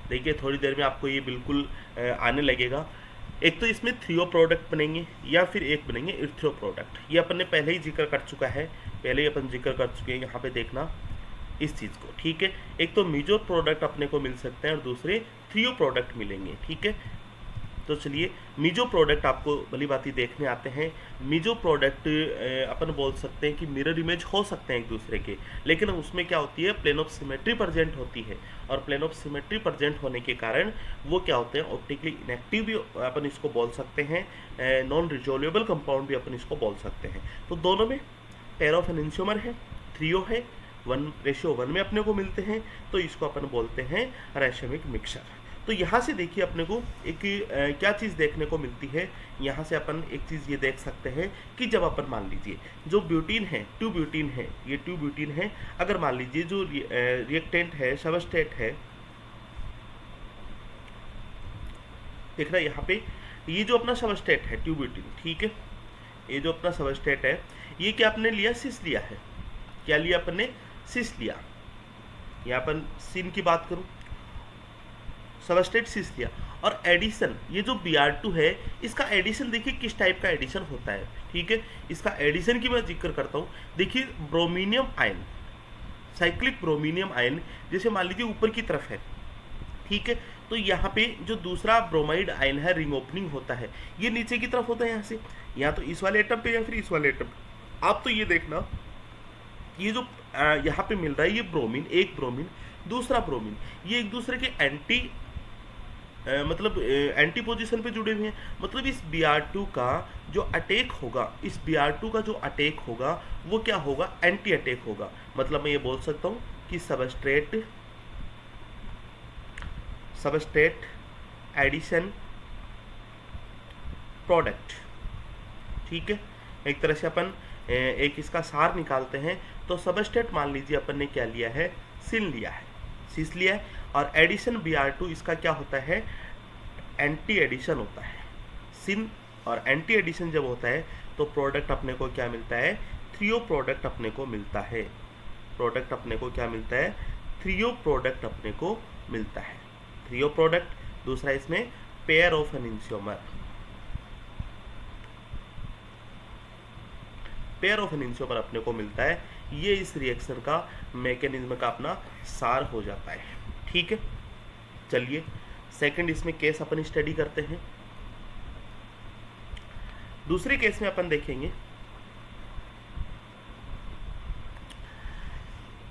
देखिए थोड़ी देर में आपको ये बिल्कुल आने लगेगा। एक तो इसमें थ्रियो प्रोडक्ट बनेंगे या फिर एक बनेंगे इर्थ्रो प्रोडक्ट, ये अपन ने पहले ही जिक्र कर चुका है, यहाँ पे देखना इस चीज़ को, ठीक है। एक तो मीजो प्रोडक्ट अपने को मिल सकते हैं और दूसरे थ्रियो प्रोडक्ट मिलेंगे, ठीक है। तो चलिए मीजो प्रोडक्ट आपको भली बात देखने आते हैं। मीजो प्रोडक्ट अपन बोल सकते हैं कि मिरर इमेज हो सकते हैं एक दूसरे के, लेकिन उसमें क्या होती है, प्लेन ऑफ सिमेट्री प्रेजेंट होती है, और प्लेन ऑफ सिमेट्री प्रेजेंट होने के कारण वो क्या होते हैं, ऑप्टिकली इनएक्टिव भी अपन इसको बोल सकते हैं, नॉन रिजोल्वेबल कंपाउंड भी अपन इसको बोल सकते हैं। तो दोनों में पेयर ऑफ एनेंशियोमर है, थ्रियो है, 1:1 में अपने को मिलते हैं, तो इसको अपन बोलते हैं रैशमिक मिक्सचर। तो यहाँ से देखिए अपने को एक क्या चीज़ देखने को मिलती है, यहाँ से अपन एक चीज़ ये देख सकते हैं कि जब अपन मान लीजिए जो ब्यूटीन है, 2 ब्यूटीन है, ये 2 ब्यूटीन है, अगर मान लीजिए जो रिएक्टेंट है, सबस्ट्रेट है, देख रहा है यहाँ पे, ये जो अपना सबस्ट्रेट है 2 ब्यूटीन, ठीक है, ये जो अपना सबस्ट्रेट है, ये क्या आपने लिया, सिस लिया है, क्या लिया अपन ने, सिस लिया। यहाँ अपन सिन की बात करूँ, सबस्ट्रेट सिस लिया, और एडिशन, ये जो Br2 है, इसका एडिशन देखिए किस टाइप का एडिशन होता है, ठीक है, इसका एडिशन की मैं जिक्र करता हूँ। देखिए ब्रोमीनियम आयन, साइक्लिक ब्रोमीनियम आयन, जैसे मान लीजिए ऊपर की तरफ है, ठीक है, तो यहाँ पे जो दूसरा ब्रोमाइड आयन है, रिंग ओपनिंग होता है, ये नीचे की तरफ होता है, यहाँ से, या तो इस वाले एटम पे या फिर इस वाले एटम पे। आप तो ये देखना, ये जो यहाँ पे मिल रहा है, ये ब्रोमीन, एक ब्रोमीन, दूसरा ब्रोमीन, ये एक दूसरे के मतलब एंटी पोजीशन पे जुड़े हुए हैं। मतलब इस Br2 का जो अटैक होगा, इस Br2 का जो अटैक होगा वो क्या होगा, एंटी अटैक होगा। मतलब मैं ये बोल सकता हूँ कि सबस्ट्रेट एडिशन प्रोडक्ट, ठीक है, एक तरह से अपन एक इसका सार निकालते हैं। तो सबस्ट्रेट मान लीजिए अपन ने क्या लिया है, सिन लिया है, सिस लिया है, और एडिशन Br2 इसका क्या होता है, एंटी एडिशन होता है। सिन और एंटी एडिशन जब होता है तो प्रोडक्ट अपने को क्या मिलता है, थ्रियो प्रोडक्ट अपने को मिलता है। प्रोडक्ट अपने को क्या मिलता है, थ्रियो प्रोडक्ट अपने को मिलता है, थ्रियो प्रोडक्ट। दूसरा इसमें pair of enantiomer, pair of enantiomer अपने को मिलता है। ये इस रिएक्शन का मैकेनिज्म का अपना सार हो जाता है, ठीक है। चलिए सेकंड इसमें केस अपन स्टडी करते हैं। दूसरे केस में अपन देखेंगे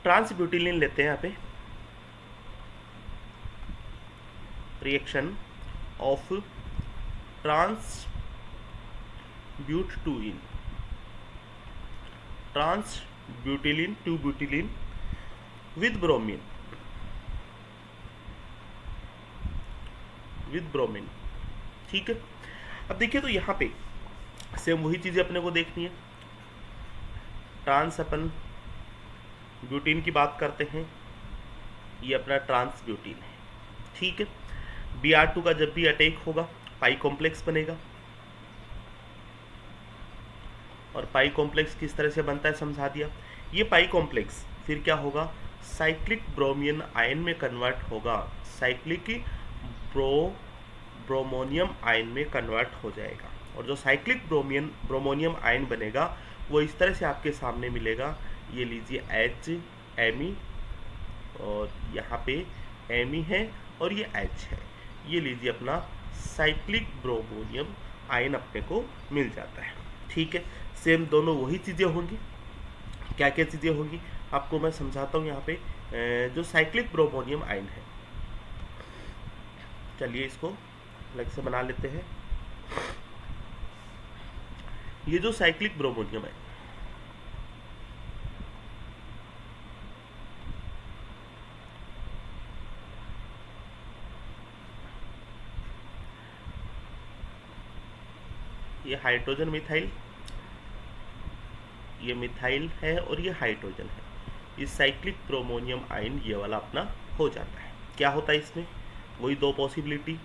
ट्रांसब्यूटिलिन लेते हैं यहाँ पे, रिएक्शन ऑफ ट्रांसब्यूटिलिन, ट्रांसब्यूटिलिन 2 ब्यूटिलिन विद ब्रोमीन, ठीक है। अब देखिए तो यहाँ पे सेम वही चीजें अपने को देखनी है। ट्रांस अपन ब्यूटीन की बात करते हैं, ये अपना ट्रांस ब्यूटीन है, ठीक है। Br2 का जब भी अटैक होगा पाई कॉम्प्लेक्स बनेगा, और पाई कॉम्प्लेक्स किस तरह से बनता है समझा दिया। ये पाई कॉम्प्लेक्स फिर क्या होगा, साइक्लिक ब्रोमियन आयन में कन्वर्ट होगा, साइक्लिक ब्रोमोनियम आयन में कन्वर्ट हो जाएगा, और जो साइक्लिक ब्रोमोनियम आयन बनेगा वो इस तरह से आपके सामने मिलेगा। ये लीजिए H Me, और यहाँ पे Me है और ये H है, ये लीजिए अपना साइक्लिक ब्रोमोनियम आयन अपने को मिल जाता है, ठीक है। सेम दोनों वही चीज़ें होंगी। क्या क्या चीज़ें होंगी आपको मैं समझाता हूँ। यहाँ पे जो साइक्लिक ब्रोमोनियम आयन है, चलिए इसको अलग से बना लेते हैं। ये जो साइक्लिक ब्रोमोनियम है, ये हाइड्रोजन मिथाइल, ये मिथाइल है और ये हाइड्रोजन है। ये साइक्लिक ब्रोमोनियम आयन ये वाला अपना हो जाता है। क्या होता है इसमें, वही दो पॉसिबिलिटी,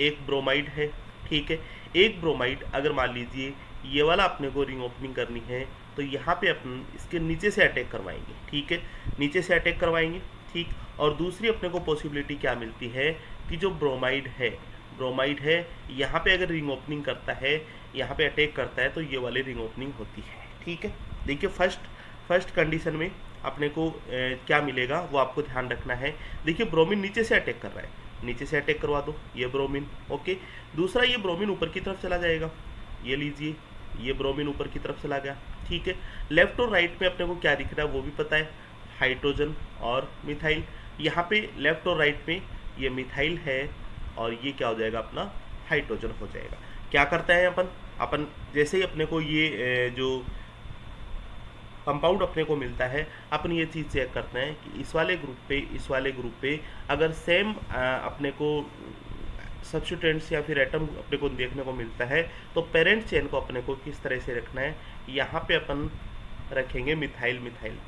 एक ब्रोमाइड है, ठीक है। एक ब्रोमाइड अगर मान लीजिए ये वाला अपने को रिंग ओपनिंग करनी है तो यहाँ पे अपन इसके नीचे से अटैक करवाएंगे, ठीक है, नीचे से अटैक करवाएंगे, ठीक। और दूसरी अपने को पॉसिबिलिटी क्या मिलती है कि जो ब्रोमाइड है यहाँ पे अगर रिंग ओपनिंग करता है, यहाँ पे अटैक करता है तो ये वाली रिंग ओपनिंग होती है, ठीक है। देखिए फर्स्ट कंडीशन में अपने को क्या मिलेगा वो आपको ध्यान रखना है। देखिए ब्रोमीन नीचे से अटैक कर रहा है, नीचे से अटैक करवा दो, ये ब्रोमीन। ओके, दूसरा ये ब्रोमीन ऊपर की तरफ चला जाएगा, ये लीजिए ये ब्रोमीन ऊपर की तरफ चला गया। ठीक है, लेफ्ट और राइट में अपने को क्या दिख रहा है वो भी पता है, हाइड्रोजन और मिथाइल। यहाँ पे लेफ्ट और राइट में ये मिथाइल है और ये क्या हो जाएगा अपना हाइड्रोजन हो जाएगा। क्या करता है अपन जैसे ही अपने को ये जो कंपाउंड अपने को मिलता है, अपन ये चीज़ चेक करते हैं कि इस वाले ग्रुप पे अगर सेम अपने को सब्स्टिट्यूएंट्स या फिर एटम अपने को देखने को मिलता है, तो पेरेंट चेन को अपने को किस तरह से रखना है, यहाँ पे अपन रखेंगे मिथाइल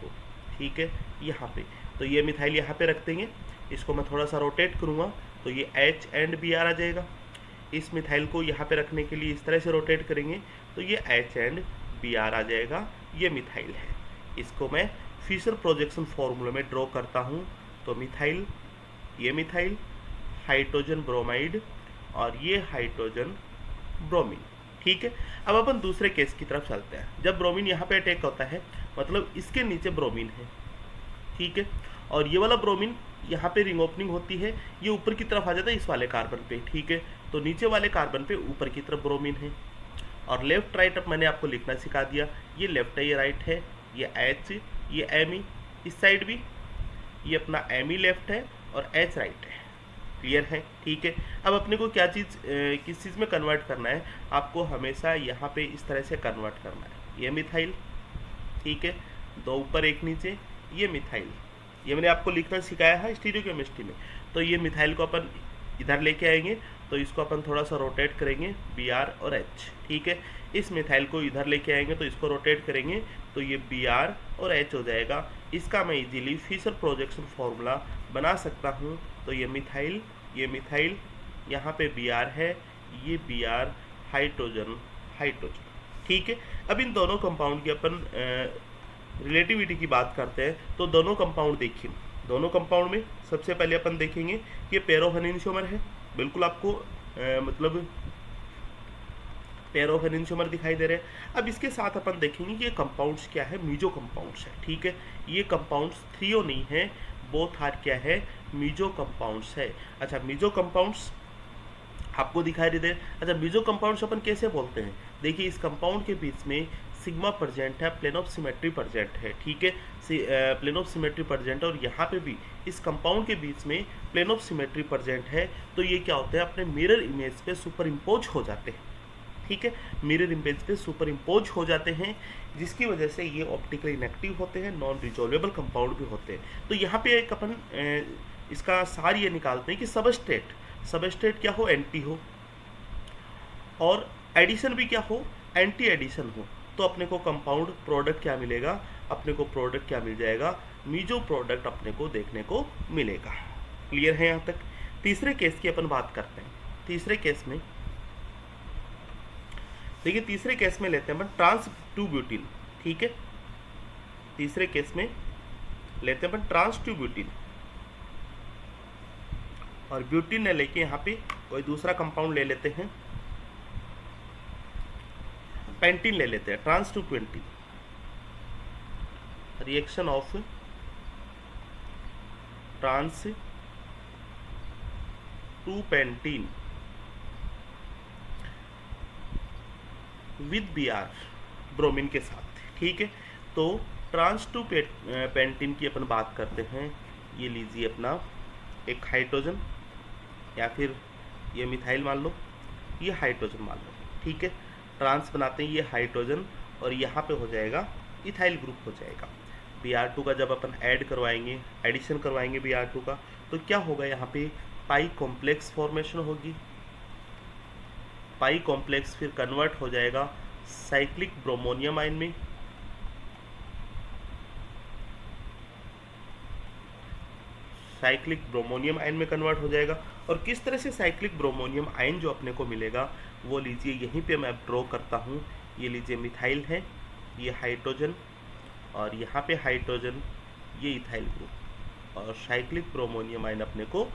को। ठीक है, यहाँ पे तो ये मिथाइल यहाँ पे रख देंगे, इसको मैं थोड़ा सा रोटेट करूँगा तो ये H एंड Br आ जाएगा। इस मिथाइल को यहाँ पे रखने के लिए इस तरह से रोटेट करेंगे तो ये H एंड Br आ जाएगा, ये मिथाइल है। इसको मैं फिशर प्रोजेक्शन फॉर्मूला में ड्रॉ करता हूँ, तो मिथाइल, ये मिथाइल, हाइड्रोजन ब्रोमाइड और ये हाइड्रोजन ब्रोमीन। ठीक है, अब अपन दूसरे केस की तरफ चलते हैं। जब ब्रोमीन यहाँ पे अटैक होता है, मतलब इसके नीचे ब्रोमीन है, ठीक है, और ये वाला ब्रोमीन यहाँ पे रिंग ओपनिंग होती है, ये ऊपर की तरफ आ जाता है इस वाले कार्बन पे। ठीक है, तो नीचे वाले कार्बन पे ऊपर की तरफ ब्रोमीन है, और लेफ्ट राइट अब मैंने आपको लिखना सिखा दिया, ये लेफ्ट है, ये राइट है, ये H, ये Me, इस साइड भी ये अपना Me लेफ्ट है और H राइट है। क्लियर है? ठीक है, अब अपने को क्या चीज़ किस चीज़ में कन्वर्ट करना है, आपको हमेशा यहाँ पे इस तरह से कन्वर्ट करना है। ये मिथाइल, ठीक है, दो ऊपर एक नीचे, ये मिथाइल, ये मैंने आपको लिखना सिखाया है स्टीरियोकेमिस्ट्री में। तो ये मिथाइल को अपन इधर लेके आएंगे, तो इसको अपन थोड़ा सा रोटेट करेंगे, Br और H। ठीक है, इस मिथाइल को इधर लेके आएंगे तो इसको रोटेट करेंगे तो ये Br और H हो जाएगा। इसका मैं इजीली फिशर प्रोजेक्शन फॉर्मूला बना सकता हूँ। तो ये मिथाइल, यहाँ पे Br है, ये Br, हाइड्रोजन। ठीक है, अब इन दोनों कंपाउंड की अपन रिलेटिविटी की बात करते हैं। तो दोनों कंपाउंड देखिए, दोनों कंपाउंड में सबसे पहले अपन देखेंगे कि पेरो एनेंटियोमर है, बिल्कुल आपको मतलब पेरो एनेंटियोमर दिखाई दे रहे हैं। अब इसके साथ अपन देखेंगे कि ये कंपाउंड्स क्या है, मीजो कंपाउंड्स है। ठीक है, ये कंपाउंड्स थ्रियो नहीं है, बोथ आर क्या है, मीजो कंपाउंड्स है। अच्छा, मीजो कंपाउंड्स आपको दिखाई दे। अच्छा, मीजो कंपाउंड्स अपन कैसे बोलते हैं, देखिए इस कंपाउंड के बीच में सिग्मा प्रेजेंट है, प्लेन ऑफ सिमेट्री प्रेजेंट है। ठीक है, प्लेन ऑफ सिमेट्री प्रेजेंट है, और यहाँ पे भी इस कंपाउंड के बीच में प्लेन ऑफ सिमेट्री प्रेजेंट है। तो ये क्या होते हैं, अपने मिरर इमेज पे सुपर इम्पोज हो जाते हैं। ठीक है, मिरर इमेज पे सुपर इम्पोज हो जाते हैं, जिसकी वजह से ये ऑप्टिकली इनएक्टिव होते हैं, नॉन रिजॉल्वेबल कंपाउंड भी होते हैं। तो यहाँ पे एक अपन इसका सार ये निकालते हैं कि सबस्ट्रेट क्या हो, एंटी हो, और एडिशन भी क्या हो, एंटी एडिशन हो। तो अपने को कंपाउंड प्रोडक्ट क्या मिलेगा, अपने को प्रोडक्ट क्या मिल जाएगा, मीजो प्रोडक्ट अपने को देखने को मिलेगा। क्लियर है यहाँ तक? तीसरे केस की अपन बात करते हैं। तीसरे केस में देखिए, तीसरे केस में लेते हैं अपन ट्रांस 2 ब्यूटीन। ठीक है, तीसरे केस में लेते हैं अपन ट्रांस 2 ब्यूटीन, और ब्यूटीन ने लेके यहाँ पे कोई दूसरा कंपाउंड ले लेते हैं, पेंटीन ले लेते हैं, trans 220। Reaction of trans 2 pentene with Br, bromine के साथ। ठीक है, तो ट्रांस 2 पेंटीन की अपन बात करते हैं। ये लीजिए अपना एक हाइड्रोजन, या फिर ये मिथाइल मान लो, ये हाइड्रोजन मान लो। ठीक है, ट्रांस बनाते हैं ये हाइड्रोजन, और यहाँ पे हो जाएगा इथाइल ग्रुप हो जाएगा। Br2 का जब अपन ऐड करवाएंगे, एडिशन करवाएंगे Br2 का, तो क्या होगा, यहाँ पे पाई कॉम्प्लेक्स फॉर्मेशन होगी। पाई कॉम्प्लेक्स फिर कन्वर्ट हो जाएगा साइक्लिक ब्रोमोनियम आयन में, साइक्लिक ब्रोमोनियम आयन में कन्वर्ट हो जाएगा। और किस तरह से साइक्लिक ब्रोमोनियम आयन जो अपने को मिलेगा, वो लीजिए यहीं पे मैं ड्रॉ करता हूँ। ये लीजिए मिथाइल है, ये हाइड्रोजन, और यहाँ पे हाइड्रोजन, ये इथाइल ग्रुप, और साइक्लिक ब्रोमोनियम आयन अपने को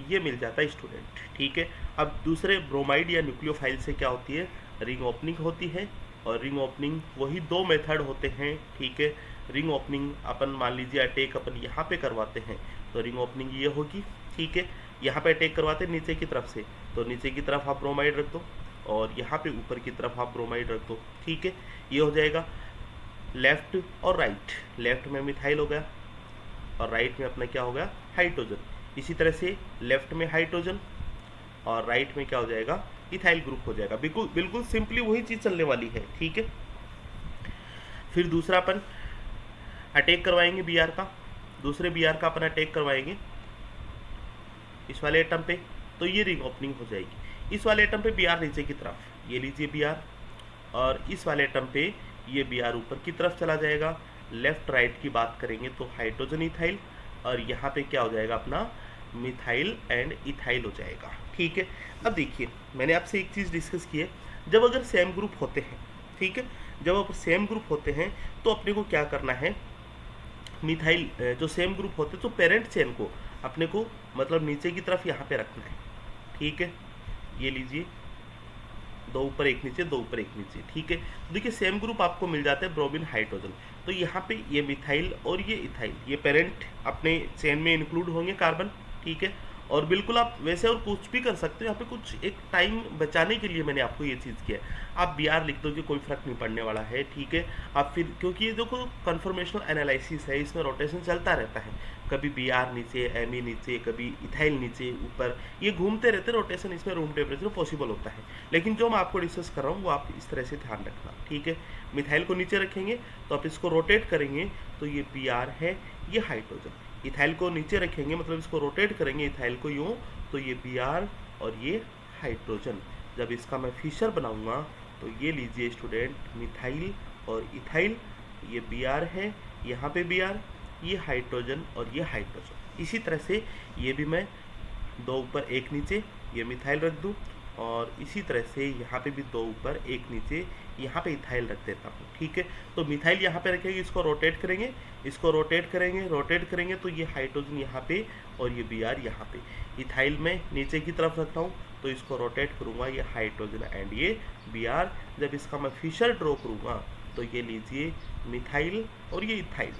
ये मिल जाता है स्टूडेंट। ठीक है, अब दूसरे ब्रोमाइड या न्यूक्लियोफाइल से क्या होती है, रिंग ओपनिंग होती है, और रिंग ओपनिंग वही 2 मेथड होते हैं। ठीक है, रिंग ओपनिंग अपन मान लीजिए अटैक अपन यहाँ पे करवाते हैं तो रिंग ओपनिंग ये होगी, ठीक है। यहाँ पे अटैक करवाते हैं नीचे की तरफ से, तो नीचे की तरफ आप ब्रोमाइड रख दो और यहाँ पे ऊपर की तरफ आप ब्रोमाइड रख दो, ठीक है। ये हो जाएगा लेफ्ट और राइट, लेफ्ट में मिथाइल हो गया और राइट में अपना क्या हो गया, हाइड्रोजन। इसी तरह से लेफ्ट में हाइड्रोजन और राइट में क्या हो जाएगा, इथाइल ग्रुप हो जाएगा। बिल्कुल बिल्कुल सिंपली वही चीज़ चलने वाली है, ठीक है। फिर दूसरा अपन अटैक करवाएंगे Br का, दूसरे Br का अपन अटैक करवाएंगे इस वाले एटम पे, तो ये रिंग ओपनिंग हो जाएगी। इस वाले एटम पे Br नीचे की तरफ, ये लीजिए Br, और इस वाले एटम पे ये Br ऊपर की तरफ चला जाएगा। लेफ्ट राइट की बात करेंगे तो हाइड्रोजन इथाइल, और यहाँ पे क्या हो जाएगा अपना मिथाइल एंड इथाइल हो जाएगा, ठीक है। अब देखिए मैंने आपसे एक चीज़ डिस्कस की है, जब अगर सेम ग्रुप होते हैं, ठीक है, जब अब सेम ग्रुप होते हैं तो अपने को क्या करना है, मिथाइल जो सेम ग्रुप होते हैं तो पेरेंट चेन को अपने को मतलब नीचे की तरफ यहाँ पे रखना है, ठीक है। ये लीजिए, दो ऊपर एक नीचे, दो ऊपर एक नीचे, ठीक है। तो देखिए सेम ग्रुप आपको मिल जाता है ब्रोमीन हाइड्रोजन, तो यहाँ पे ये मिथाइल और ये इथाइल ये पेरेंट अपने चेन में इंक्लूड होंगे कार्बन, ठीक है। और बिल्कुल आप वैसे और कुछ भी कर सकते हो, यहाँ पे कुछ एक टाइम बचाने के लिए मैंने आपको ये चीज़ किया है। आप Br लिख दो कि कोई फर्क नहीं पड़ने वाला है, ठीक है। आप फिर क्योंकि ये देखो कन्फर्मेशनल एनालिसिस है, इसमें रोटेशन चलता रहता है, कभी Br नीचे, Me नीचे, कभी इथाइल नीचे ऊपर, ये घूमते रहते रोटेशन, इसमें रूम टेम्परेचर पॉसिबल होता है। लेकिन जो मैं आपको डिस्कस कर रहा हूँ वो आप इस तरह से ध्यान रखना, ठीक है। मिथाइल को नीचे रखेंगे तो आप इसको रोटेट करेंगे तो ये Br है, ये हाइड्रोजन। इथाइल को नीचे रखेंगे मतलब इसको रोटेट करेंगे इथाइल को यूँ, तो ये Br और ये हाइड्रोजन। जब इसका मैं फिशर बनाऊंगा तो ये लीजिए स्टूडेंट, मिथाइल और इथाइल, ये Br है, यहाँ पे Br, ये हाइड्रोजन और ये हाइड्रोजन। इसी तरह से ये भी मैं दो ऊपर एक नीचे ये मिथाइल रख दूँ, और इसी तरह से यहाँ पे भी दो ऊपर एक नीचे यहाँ पे इथाइल रख देता हूँ, ठीक है। तो मिथाइल यहाँ पे रखेंगे, इसको रोटेट करेंगे, इसको रोटेट करेंगे, रोटेट करेंगे तो ये हाइड्रोजन यहाँ पे और ये Br यहाँ पे। इथाइल में नीचे की तरफ रखता हूँ तो इसको रोटेट करूँगा, ये हाइड्रोजन एंड ये Br। जब इसका मैं फिशर ड्रॉ करूँगा तो ये लीजिए मिथाइल और ये इथाइल,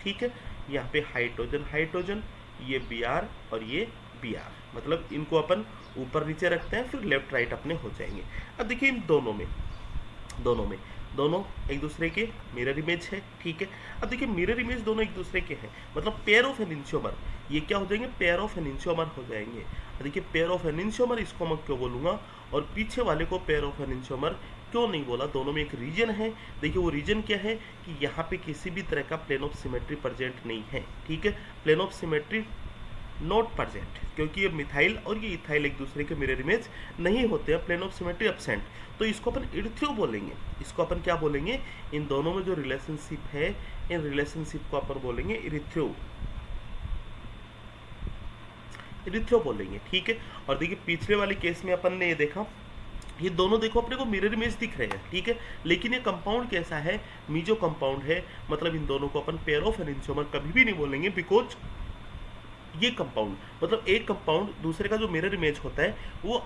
ठीक है। यहाँ पे हाइड्रोजन हाइड्रोजन, ये Br और ये Br, मतलब इनको अपन ऊपर नीचे रखते हैं, फिर लेफ्ट राइट अपने हो जाएंगे। अब देखिए इन दोनों एक दूसरे के मिरर इमेज है, ठीक है। अब देखिए मिरर इमेज दोनों एक दूसरे के हैं, मतलब पेयर ऑफ एनिंशियोमर, ये क्या हो जाएंगे, पेयर ऑफ एनिंशियोमर हो जाएंगे। देखिए पेयर ऑफ एनिंशियोमर इसको मैं क्यों बोलूँगा और पीछे वाले को पेयर ऑफ एनिंशियोमर क्यों नहीं बोला, दोनों में एक रीजन है। देखिए वो रीजन क्या है कि यहाँ पे किसी भी तरह का प्लेन ऑफ सिमेट्री प्रेजेंट नहीं है, ठीक है। Plane of symmetry not present, क्योंकि ये मिथाइल और ये इथाइल एक दूसरे के मिरर इमेज नहीं होते हैं, प्लेन ऑफ सिमेट्री एब्सेंट। तो इसको अपन इरिथ्रो बोलेंगे, इसको अपन क्या बोलेंगे, इन दोनों में जो रिलेशनशिप है, इन रिलेशनशिप को अपन बोलेंगे इरिथ्रो बोलेंगे, ठीक है। और देखिए पिछले वाले केस में अपन ने ये देखा, ये दोनों देखो अपने को मिरर इमेज दिख रहे हैं, ठीक है। लेकिन ये कंपाउंड कैसा है, मीजो कंपाउंड है, मतलब इन दोनों को अपन पेयर ऑफ एनिंशियोमर कभी भी नहीं बोलेंगे, बिकॉज ये कंपाउंड मतलब एक कंपाउंड दूसरे का जो मिरर इमेज होता है वो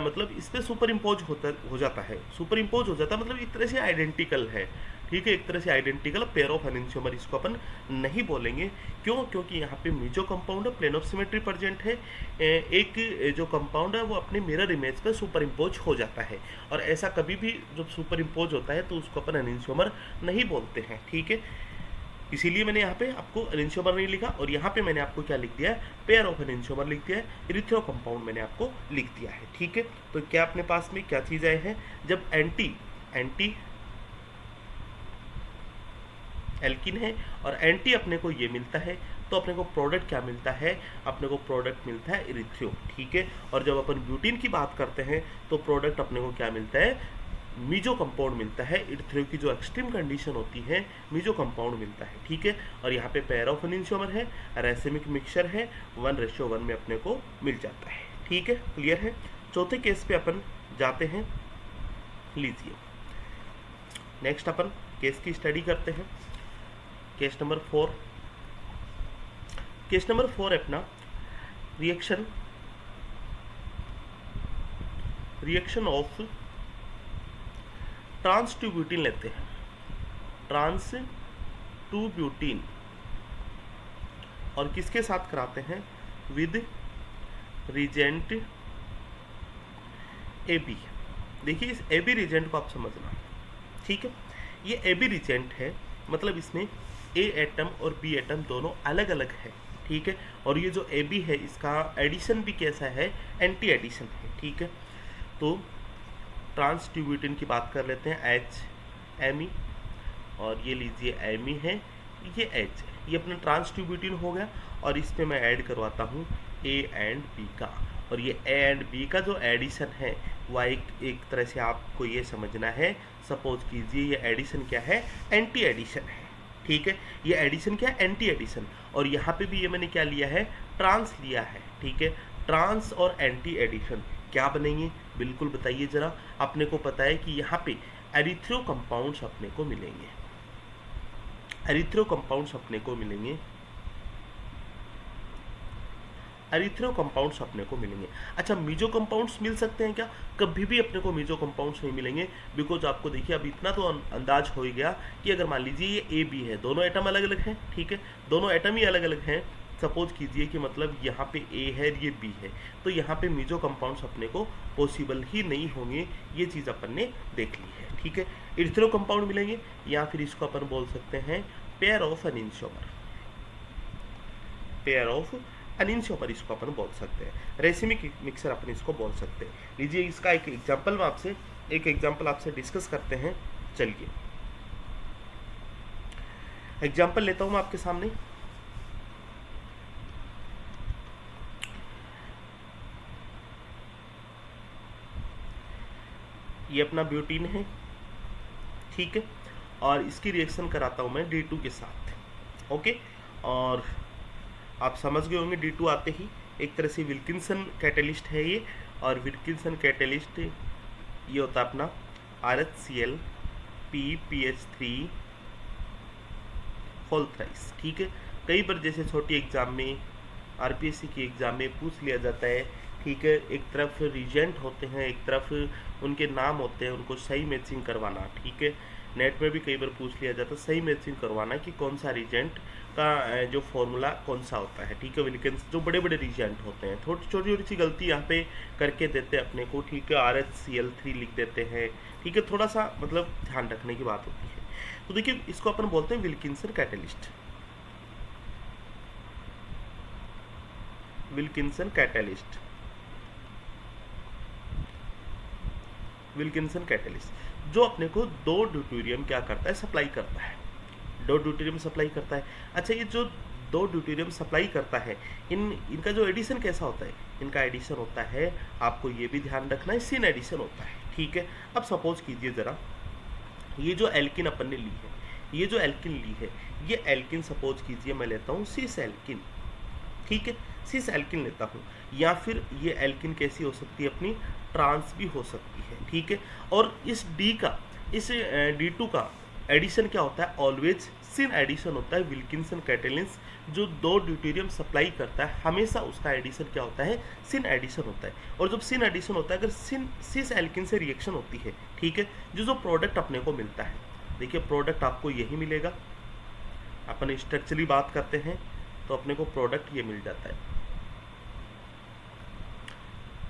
मतलब इस पर सुपर इम्पोज हो जाता है, सुपर इम्पोज हो जाता है, मतलब एक तरह से आइडेंटिकल है, ठीक है, एक तरह से आइडेंटिकल पेयर ऑफ एनिंशियोमर इसको अपन नहीं बोलेंगे। क्यों, क्योंकि यहाँ पे मीजो कंपाउंड है, प्लेन ऑफ सिमेट्री प्रेजेंट है, एक जो कंपाउंड है वो अपने मिरर इमेज पर सुपर इम्पोज हो जाता है, और ऐसा कभी भी जब सुपर इम्पोज होता है तो उसको अपन एनिंशियोमर नहीं बोलते हैं, ठीक है। इसीलिए मैंने यहाँ पे आपको एनिंशियोमर नहीं लिखा, और यहाँ पे मैंने आपको क्या लिख दिया है, पेयर ऑफ एनिंशियोमर लिख दिया है, इरिथ्रो कंपाउंड मैंने आपको लिख दिया है, ठीक है। तो क्या अपने पास में क्या चीज़ आए हैं, जब एंटी एल्किन है और एंटी अपने को ये मिलता है तो अपने को प्रोडक्ट क्या मिलता है, अपने को प्रोडक्ट मिलता है इरिथ्रो, ठीक है। और जब अपन ब्यूटीन की बात करते हैं तो प्रोडक्ट अपने को क्या मिलता है, मीजो कंपाउंड मिलता है। इरिथ्रो की जो एक्सट्रीम कंडीशन होती है मीजो कंपाउंड मिलता है, ठीक है। और यहाँ पे पेयर ऑफ एनिंशियोमर है, रैसिमिक मिक्सचर है, 1:1 में अपने को मिल जाता है, ठीक है, क्लियर है। चौथे केस पे अपन जाते हैं, लीजिए नेक्स्ट अपन केस की स्टडी करते हैं। केस नंबर 4, केस नंबर 4 अपना reaction of trans two butene लेते हैं, ट्रांस टू ब्यूटीन, और किसके साथ कराते हैं, विद रिजेंट ए बी। देखिए इस ए बी रिजेंट को आप समझना, ठीक है। ये ए बी रिजेंट है, मतलब इसमें ए एटम और बी एटम दोनों अलग अलग है, ठीक है। और ये जो ए बी है इसका एडिशन भी कैसा है, एंटी एडिशन है, ठीक है। तो ट्रांसट्यूब्यूटिन की बात कर लेते हैं, एच एम ई, और ये लीजिए एम ई है, ये एच है, ये अपना ट्रांसट्यूब्यूटिन हो गया। और इसमें मैं ऐड करवाता हूँ ए एंड बी का, और ये ए एंड बी का जो एडिशन है वह एक तरह से आपको ये समझना है, सपोज कीजिए ये एडिशन क्या है, एंटी एडिशन है, ठीक है। ये एडिशन क्या है, एंटी एडिशन। और यहाँ पे भी ये मैंने क्या लिया है, ट्रांस लिया है, ठीक है। ट्रांस और एंटी एडिशन क्या बनेंगे, बिल्कुल बताइए जरा। अपने को पता है कि यहाँ पे एरिथ्रो कंपाउंड्स अपने को मिलेंगे, एरिथ्रो कंपाउंड्स अपने को मिलेंगे, एरिथ्रो कंपाउंड्स अपने को मिलेंगे। अच्छा, मीजो कंपाउंड्स मिल सकते हैं क्या, कभी भी अपने को मीजो कंपाउंड्स नहीं मिलेंगे, बिकॉज आपको देखिए अब इतना तो अंदाज हो ही गया कि अगर मान लीजिए ये ए बी है, दोनों एटम अलग अलग हैं, ठीक है, दोनों एटम ही अलग अलग हैं। सपोज कीजिए कि मतलब यहाँ पे ए है, ये बी है, तो यहाँ पे मीजो कंपाउंड्स अपने को पॉसिबल ही नहीं होंगे, ये चीज़ अपन ने देख ली है, ठीक है। एरिथ्रो कंपाउंड मिलेंगे, या फिर इसको अपन बोल सकते हैं पेयर ऑफ एनिंशियोमर, पेयर ऑफ एनिंशियोमर इसको अपन बोल सकते हैं, रेसिमिक मिक्सर अपन इसको बोल सकते हैं। लीजिए इसका एक एग्जांपल आपसे डिस्कस करते हैं। चलिए एग्जांपल लेता हूं मैं आपके सामने। ये अपना ब्यूटीन है, ठीक है, और इसकी रिएक्शन कराता हूं मैं D2 के साथ, ओके। और आप समझ गए होंगे D2 आते ही एक तरह से विल्किंसन कैटलिस्ट है ये, और विल्किंसन कैटलिस्ट ये होता है अपना RHCl PPH3 होल थ्राइस, ठीक है। कई बार जैसे छोटी एग्जाम में, RPSC की एग्जाम में पूछ लिया जाता है, ठीक है। एक तरफ रिजेंट होते हैं, एक तरफ उनके नाम होते हैं, उनको सही मैचिंग करवाना, ठीक है। नेट में भी कई बार पूछ लिया जाता है, सही मैचिंग करवाना कि कौन सा रिजेंट का जो फॉर्मूला कौन सा होता है, ठीक है। विल्किंस जो बड़े बड़े रिजेंट होते हैं, छोटी छोटी सी गलती यहाँ पे करके देते हैं अपने को, ठीक है। RHCl3 लिख देते हैं, ठीक है, थोड़ा सा मतलब ध्यान रखने की बात होती है। तो देखिए इसको अपन बोलते हैं Wilkinson catalyst, Wilkinson catalyst, Wilkinson catalyst जो अपने को दो ड्यूटेरियम क्या करता है, सप्लाई करता है, दो ड्यूटेरियम सप्लाई करता है। अच्छा, ये जो दो ड्यूटेरियम सप्लाई करता है, इनका जो एडिशन कैसा होता है, इनका एडिशन होता है, आपको ये भी ध्यान रखना है, सिन एडिशन होता है, ठीक है। अब सपोज कीजिए जरा, ये जो एल्किन अपन ने ली है, ये जो एल्किन ली है, ये एल्किन सपोज कीजिए मैं लेता हूँ सिस एल्किन, ठीक है, सिस एल्किन लेता हूँ। या फिर ये एल्किन कैसी हो सकती है, अपनी ट्रांस भी हो सकती है, ठीक है। और इस D2 का एडिशन क्या होता है, ऑलवेज सिन एडिशन होता है। विल्किंसन कैटलिस्ट जो दो ड्यूटेरियम सप्लाई करता है, हमेशा उसका एडिशन क्या होता है, सिन एडिशन होता है। और जब सिन एडिशन होता है, अगर सिस एल्किन से रिएक्शन होती है, ठीक है, जो प्रोडक्ट अपने को मिलता है, देखिए प्रोडक्ट आपको यही मिलेगा। अपन स्ट्रक्चरली बात करते हैं तो अपने को प्रोडक्ट ये मिल जाता है,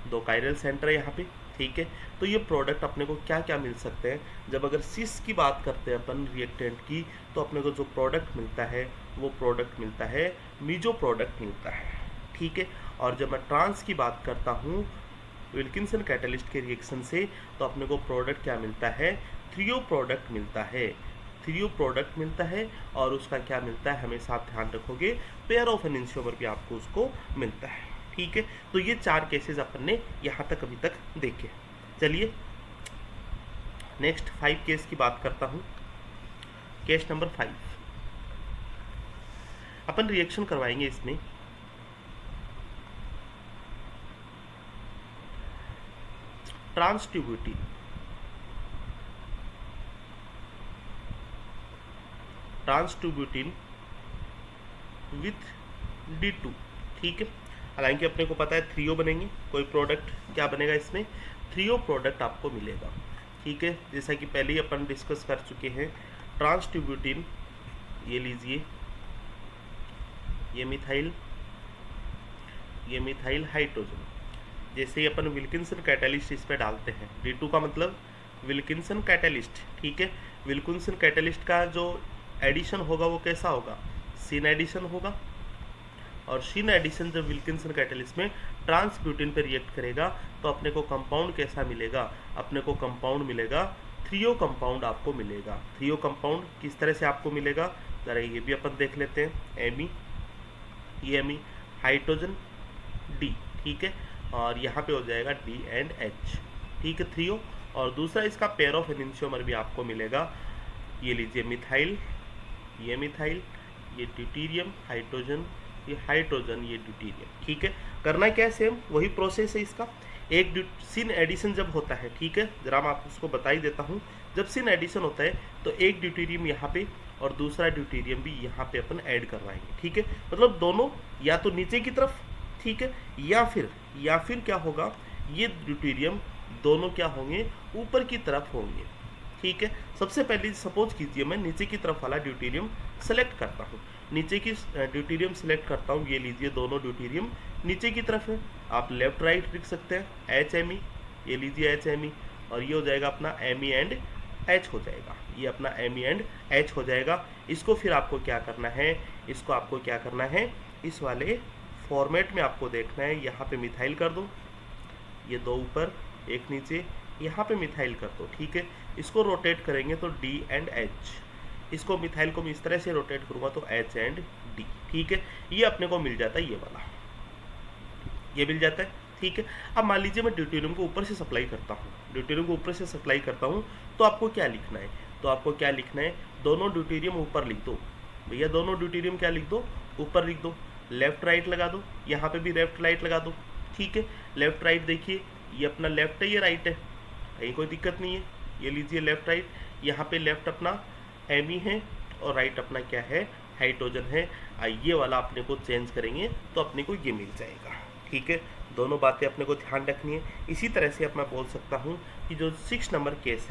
दो कायरल सेंटर है यहाँ पे, ठीक है। तो ये प्रोडक्ट अपने को क्या क्या मिल सकते हैं, जब अगर सिस की बात करते हैं अपन रिएक्टेंट की, तो अपने को जो प्रोडक्ट मिलता है वो प्रोडक्ट मिलता है, मीजो प्रोडक्ट मिलता है, ठीक है। और जब मैं ट्रांस की बात करता हूँ विल्किंसन कैटलिस्ट के रिएक्शन से, तो अपने को प्रोडक्ट क्या मिलता है, थ्रियो प्रोडक्ट मिलता है, थ्रियो प्रोडक्ट मिलता है। और उसका क्या मिलता है, हमेशा आप ध्यान रखोगे, पेयर ऑफ एनिंशियोमर भी आपको उसको मिलता है, ठीक है। तो ये चार केसेस अपन ने यहाँ तक अभी तक देखे। चलिए नेक्स्ट 5 केस की बात करता हूँ। केस नंबर 5 अपन रिएक्शन करवाएंगे इसमें ट्रांसट्यूब्यूटिन, ट्रांसट्यूब्यूटिन विथ D2, ठीक है। हालांकि अपने को पता है थ्रियो बनेंगे, कोई प्रोडक्ट क्या बनेगा इसमें, थ्रियो प्रोडक्ट आपको मिलेगा, ठीक है। जैसा कि पहले ही अपन डिस्कस कर चुके हैं, ट्रांसट्यूब्यूटिन ये लीजिए, ये मिथाइल हाइड्रोजन। जैसे ही अपन विल्किंसन कैटलिस्ट इस पे डालते हैं, D2 का मतलब विल्किंसन कैटलिस्ट, ठीक है। विल्किंसन कैटलिस्ट का जो एडिशन होगा वो कैसा होगा, सिन एडिशन होगा। और सिन एडिशन जब विल्किंसन कैटलिस्ट में ट्रांसब्यूटिन पे रिएक्ट करेगा तो अपने को कंपाउंड कैसा मिलेगा, अपने को कंपाउंड मिलेगा थ्रियो कंपाउंड आपको मिलेगा। थ्रियो कंपाउंड किस तरह से आपको मिलेगा, जरा ये भी अपन देख लेते हैं। एमी, ये एमी, हाइड्रोजन डी, ठीक है, और यहाँ पे हो जाएगा डी एंड एच, ठीक है, थ्रियो। और दूसरा इसका पेयर ऑफ एनेंशियोमर भी आपको मिलेगा। ये लीजिए मिथाइल, ये ड्यूटीरियम, हाइड्रोजन, ये हाइड्रोजन, ये ड्यूटीरियम, ठीक है। करना क्या है, सेम वही प्रोसेस है इसका। एक सिन एडिशन जब होता है, ठीक है, जरा मैं आपको उसको बता ही देता हूँ। जब सिन एडिशन होता है तो एक ड्यूटीरियम यहाँ पे और दूसरा ड्यूटीरियम भी यहाँ पे अपन ऐड करवाएंगे, ठीक है। मतलब दोनों या तो नीचे की तरफ, ठीक है, या फिर क्या होगा, ये ड्यूटीरियम दोनों क्या होंगे, ऊपर की तरफ होंगे, ठीक है। सबसे पहले सपोज कीजिए मैं नीचे की तरफ वाला ड्यूटीरियम सेलेक्ट करता हूँ, नीचे की ड्यूटीरियम सेलेक्ट करता हूँ। ये लीजिए दोनों ड्यूटीरियम नीचे की तरफ है, आप लेफ्ट राइट लिख सकते हैं। HMe, ये लीजिए HMe, और ये हो जाएगा अपना Me एंड H हो जाएगा, ये अपना Me एंड H हो जाएगा। इसको फिर आपको क्या करना है, इसको आपको क्या करना है, इस वाले फॉर्मेट में आपको देखना है। यहाँ पे मिथाइल कर दो, ये दो ऊपर एक नीचे, यहाँ पे मिथाइल कर दो, ठीक है। इसको रोटेट करेंगे तो D एंड H, इसको मिथाइल को मैं इस तरह से रोटेट करूँगा तो H एंड D, ठीक है। ये अपने को मिल जाता है, ये वाला ये मिल जाता है, ठीक है। अब मान लीजिए मैं ड्यूटेरियम को ऊपर से सप्लाई करता हूँ, तो आपको क्या लिखना है, दोनों ड्यूटेरियम ऊपर लिख दो भैया, दोनों ड्यूटेरियम क्या लिख दो, ऊपर लिख दो। लेफ्ट राइट लगा दो, यहाँ पे भी लेफ्ट राइट लगा दो, ठीक है। लेफ्ट राइट देखिए, ये अपना लेफ्ट है, ये राइट है, कहीं कोई दिक्कत नहीं है। ये लीजिए लेफ्ट राइट, यहाँ पे लेफ्ट अपना Me है और राइट अपना क्या है, हाइड्रोजन है। ये वाला अपने को चेंज करेंगे तो अपने को ये मिल जाएगा, ठीक है। दोनों बातें अपने को ध्यान रखनी है। इसी तरह से अब मैं बोल सकता हूँ कि जो 6 नंबर केस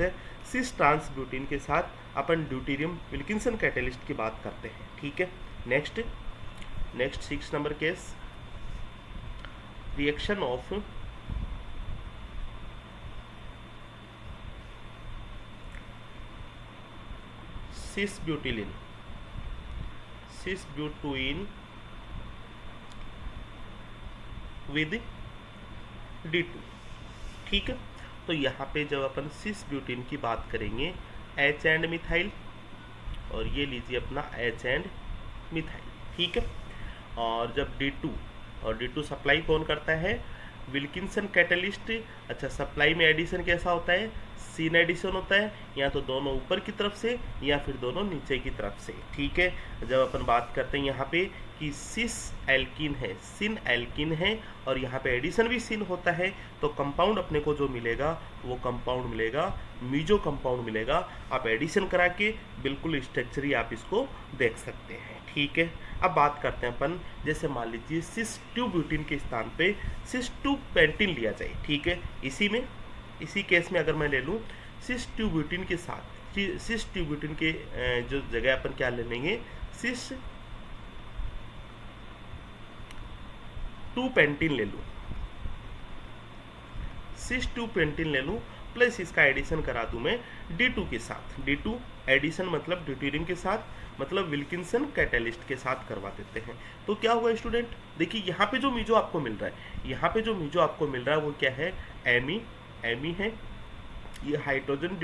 है, सिस ट्रांसब्यूटिन के साथ अपन ड्यूटीरियम विल्किंसन कैटलिस्ट की बात करते हैं, ठीक है। Next 6 number case, reaction of cis butene with D2, ठीक है। तो यहाँ पे जब अपन सिस ब्यूटिन की बात करेंगे, H एंड मिथाइल, और ये लीजिए अपना H एंड मिथाइल, ठीक है। और जब D2 सप्लाई कौन करता है, विल्किंसन कैटलिस्ट। अच्छा, सप्लाई में एडिशन कैसा होता है, सिन एडिशन होता है, या तो दोनों ऊपर की तरफ से या फिर दोनों नीचे की तरफ से, ठीक है। जब अपन बात करते हैं यहाँ पे कि सिस एल्किन है, सिन एल्किन है, और यहाँ पे एडिशन भी सिन होता है, तो कंपाउंड अपने को जो मिलेगा वो कंपाउंड मिलेगा मीजो कंपाउंड मिलेगा। आप एडिशन करा के बिल्कुल स्ट्रक्चरी आप इसको देख सकते हैं, ठीक है। अब बात करते हैं अपन, जैसे मान लीजिए सिस 2 ब्यूटिन के स्थान पे सिस 2 पेंटिन लिया जाए, ठीक है। इसी केस में अगर मैं ले लूँ सिस 2 ब्यूटिन के साथ, सिस 2 ब्यूटिन के जो जगह अपन क्या ले लेंगे, सिस 2 पेंटिन ले लूँ, सिस 2 पेंटिन ले लूँ, प्लस इसका एडिशन करा दूँ मैं D2 के साथ। D2 एडिशन मतलब ड्यूटेरियम के साथ, मतलब विल्किंसन कैटलिस्ट के साथ करवा देते हैं। तो क्या हुआ स्टूडेंट, देखिए यहाँ पे जो मीजो आपको मिल रहा है, वो क्या है, एमी है, ये हाइड्रोजन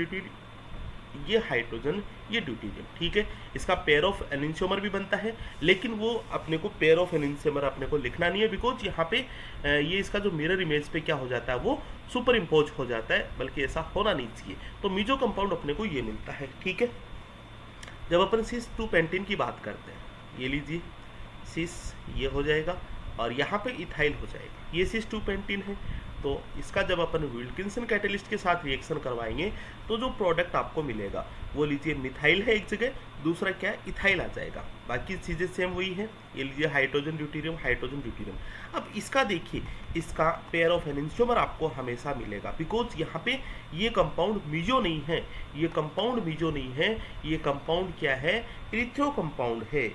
ये ड्यूटेरियम, ठीक है। इसका पेयर ऑफ एनेंशियोमर भी बनता है, लेकिन वो अपने को पेयर ऑफ एनेंशियोमर अपने को लिखना नहीं है, बिकॉज यहाँ पे ये इसका जो मिरर इमेज पे क्या हो जाता है, वो सुपर इम्पोज हो जाता है, बल्कि ऐसा होना नहीं चाहिए। तो मीजो कंपाउंड अपने को ये मिलता है, ठीक है। जब अपन सिस 2 पेंटिन की बात करते हैं, ये लीजिए सिस ये हो जाएगा, और यहाँ पे इथाइल हो जाएगा, ये सिस 2 पेंटिन है, तो इसका जब अपन विल्किंसन कैटेलिस्ट के साथ रिएक्शन करवाएंगे तो जो प्रोडक्ट आपको मिलेगा वो लीजिए मिथाइल है एक जगह, दूसरा क्या है इथाइल आ जाएगा, बाकी चीज़ें सेम वही है। ये लीजिए हाइड्रोजन ड्यूटेरियम हाइड्रोजन ड्यूटेरियम। अब इसका देखिए, इसका पेयर ऑफ एनेंटियोमर आपको हमेशा मिलेगा, बिकॉज यहाँ पे ये कंपाउंड मीजो नहीं है, ये कंपाउंड मीजो नहीं है, ये कंपाउंड क्या है, इरिथ्रो कंपाउंड है।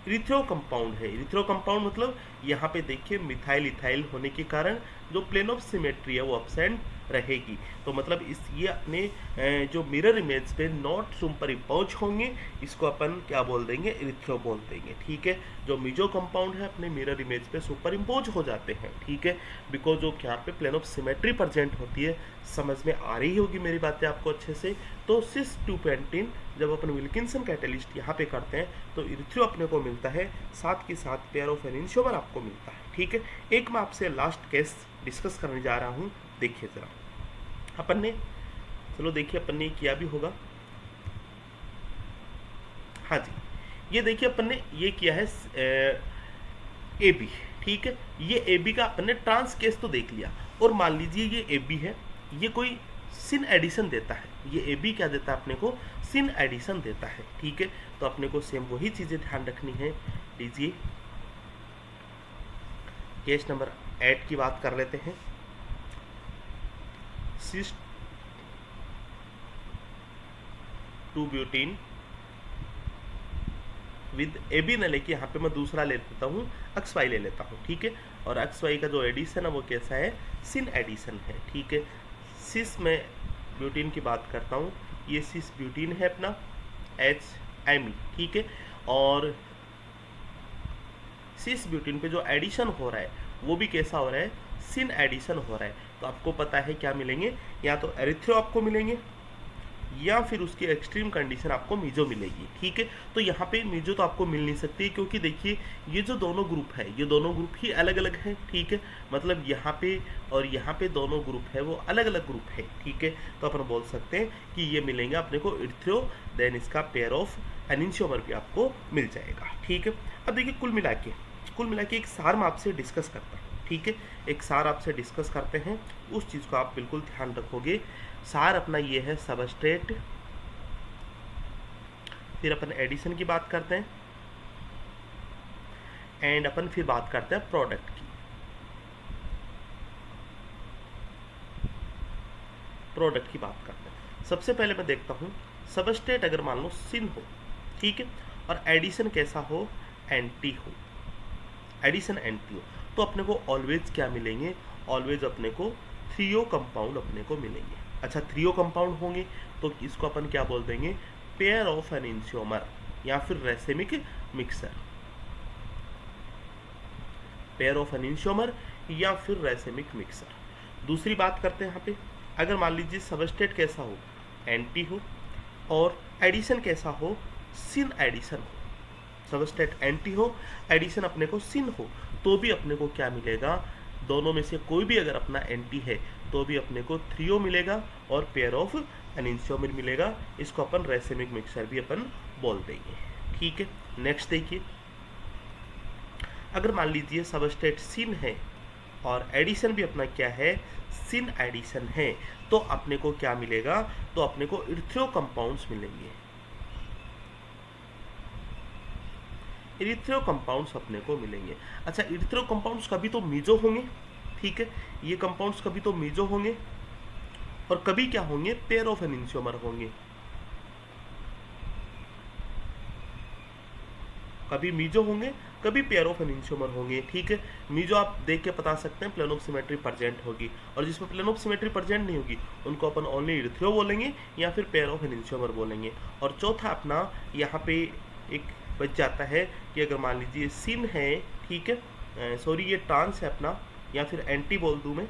इरिथ्रो कंपाउंड है, इरिथ्रो कंपाउंड मतलब यहाँ पे देखिए मिथाइल इथाइल होने के कारण जो प्लेन ऑफ सिमेट्री है वो एब्सेंट रहेगी। तो मतलब इस ये अपने जो मिरर इमेज पे नॉट सुपर इम्पोज होंगे, इसको अपन क्या बोल देंगे, इरिथ्रो बोल देंगे। ठीक है, जो मीजो कंपाउंड है अपने मिरर इमेज पे सुपर इम्पोज हो जाते हैं। ठीक है, बिकॉज जो यहाँ पे प्लेन ऑफ सिमेट्री प्रेजेंट होती है। समझ में आ रही होगी मेरी बातें आपको अच्छे से। तो सिस 2-पेंटीन जब अपन विल्किंसन कैटेलिस्ट यहाँ पे करते हैं तो इरिथ्रो अपने को मिलता है, साथ के साथ पेयर ऑफ एनेंटियोमर आपको मिलता है। ठीक है, एक मैं आपसे लास्ट केस डिस्कस करने जा रहा हूँ, देखिए जरा। अपन ने, चलो देखिए अपन ने किया भी होगा, हाँ जी, ये देखिए अपन ने ये किया है ए बी। ठीक है, ये ए बी का अपन ने ट्रांस केस तो देख लिया, और मान लीजिए ये ए बी है, ये कोई सिन एडिशन देता है, ये ए बी क्या देता है अपने को, सिन एडिशन देता है। ठीक है, तो अपने को सेम वही चीज़ें ध्यान रखनी है। लीजिए केस नंबर 8 की बात कर लेते हैं। सिस 2-ब्यूटीन विद ए बी न लेके यहाँ पे मैं दूसरा ले लेता हूँ, एक्स वाई ले लेता हूँ। ठीक है, और एक्स वाई का जो एडिशन है वो कैसा है, सिन एडिशन है। ठीक है, सिस में ब्यूटीन की बात करता हूँ, ये सिस ब्यूटीन है अपना HMe। ठीक है, और सिस ब्यूटीन पे जो एडिशन हो रहा है वो भी कैसा हो रहा है, सिन एडिशन हो रहा है। तो आपको पता है क्या मिलेंगे, या तो एरिथ्रो आपको मिलेंगे या फिर उसकी एक्सट्रीम कंडीशन आपको मीजो मिलेगी। ठीक है, तो यहाँ पे मीजो तो आपको मिल नहीं सकती, क्योंकि देखिए ये जो दोनों ग्रुप है ये दोनों ग्रुप ही अलग अलग है। ठीक है, मतलब यहाँ पे और यहाँ पे दोनों ग्रुप है वो अलग अलग ग्रुप है। ठीक है, तो अपन बोल सकते हैं कि ये मिलेंगे अपने को इरिथ्रो, देन इसका पेयर ऑफ एनेंटियोमर भी आपको मिल जाएगा। ठीक है, अब देखिए कुल मिला के एक सार मैं आपसे डिस्कस करता हूँ। ठीक है, एक सार आपसे डिस्कस करते हैं, उस चीज़ को आप बिल्कुल ध्यान रखोगे। सार अपना ये है सबस्ट्रेट, फिर अपन एडिशन की बात करते हैं, एंड अपन फिर बात करते हैं प्रोडक्ट की। प्रोडक्ट की बात करते हैं, सबसे पहले मैं देखता हूँ सबस्ट्रेट अगर मान लो सिन हो, ठीक है, और एडिशन कैसा हो, एंटी हो, एडिशन एंटी हो, तो अपने को ऑलवेज क्या मिलेंगे, ऑलवेज अपने को थ्रियो कंपाउंड अपने को मिलेंगे। अच्छा, थ्रियो कंपाउंड होंगे तो इसको अपन क्या बोल देंगे, पेयर ऑफ एनेंटियोमर या फिर रेसेमिक मिक्सर, पेयर ऑफ एनेंटियोमर या फिर रेसेमिक मिक्सर। दूसरी बात करते हैं यहाँ पे, अगर मान लीजिए सबस्ट्रेट कैसा हो, एंटी हो, और एडिशन कैसा हो, सिन एडिशन हो, सबस्ट्रेट एंटी हो, एडिशन अपने को सिन हो, तो भी अपने को क्या मिलेगा, दोनों में से कोई भी अगर अपना एंटी है तो भी अपने को थ्रियो मिलेगा और पेयर ऑफ एनेंटियोमर मिलेगा। इसको अपन रेसेमिक मिक्सर भी अपन बोल देंगे। ठीक है, नेक्स्ट देखिए, अगर मान लीजिए सबस्ट्रेट सिन है और एडिशन भी अपना क्या है, सिन एडिशन है, तो अपने को क्या मिलेगा, तो अपने को इरिथ्रो कंपाउंड्स मिलेंगे, इरिथ्रो कंपाउंड्स अपने को मिलेंगे। अच्छा, इरिथ्रो कंपाउंड्स कभी तो मीजो होंगे, ठीक है, ये कंपाउंड्स कभी तो मीजो होंगे और कभी क्या होंगे, पेयर ऑफ एनेंटियोमर होंगे। कभी मीजो होंगे, कभी पेयर ऑफ एनेंटियोमर होंगे। ठीक है, मीजो आप देख के बता सकते हैं प्लेन ऑफ सिमेट्री प्रेजेंट होगी, और जिसमें प्लेन ऑफ सिमेट्री प्रेजेंट नहीं होगी उनको अपन ओनली इरिथ्रो बोलेंगे या फिर पेयर ऑफ एनेंटियोमर बोलेंगे। और चौथा अपना यहाँ पे एक बच जाता है कि अगर मान लीजिए सिन है, ठीक है, सॉरी ये ट्रांस है अपना, या फिर एंटी बोल दूँ मैं,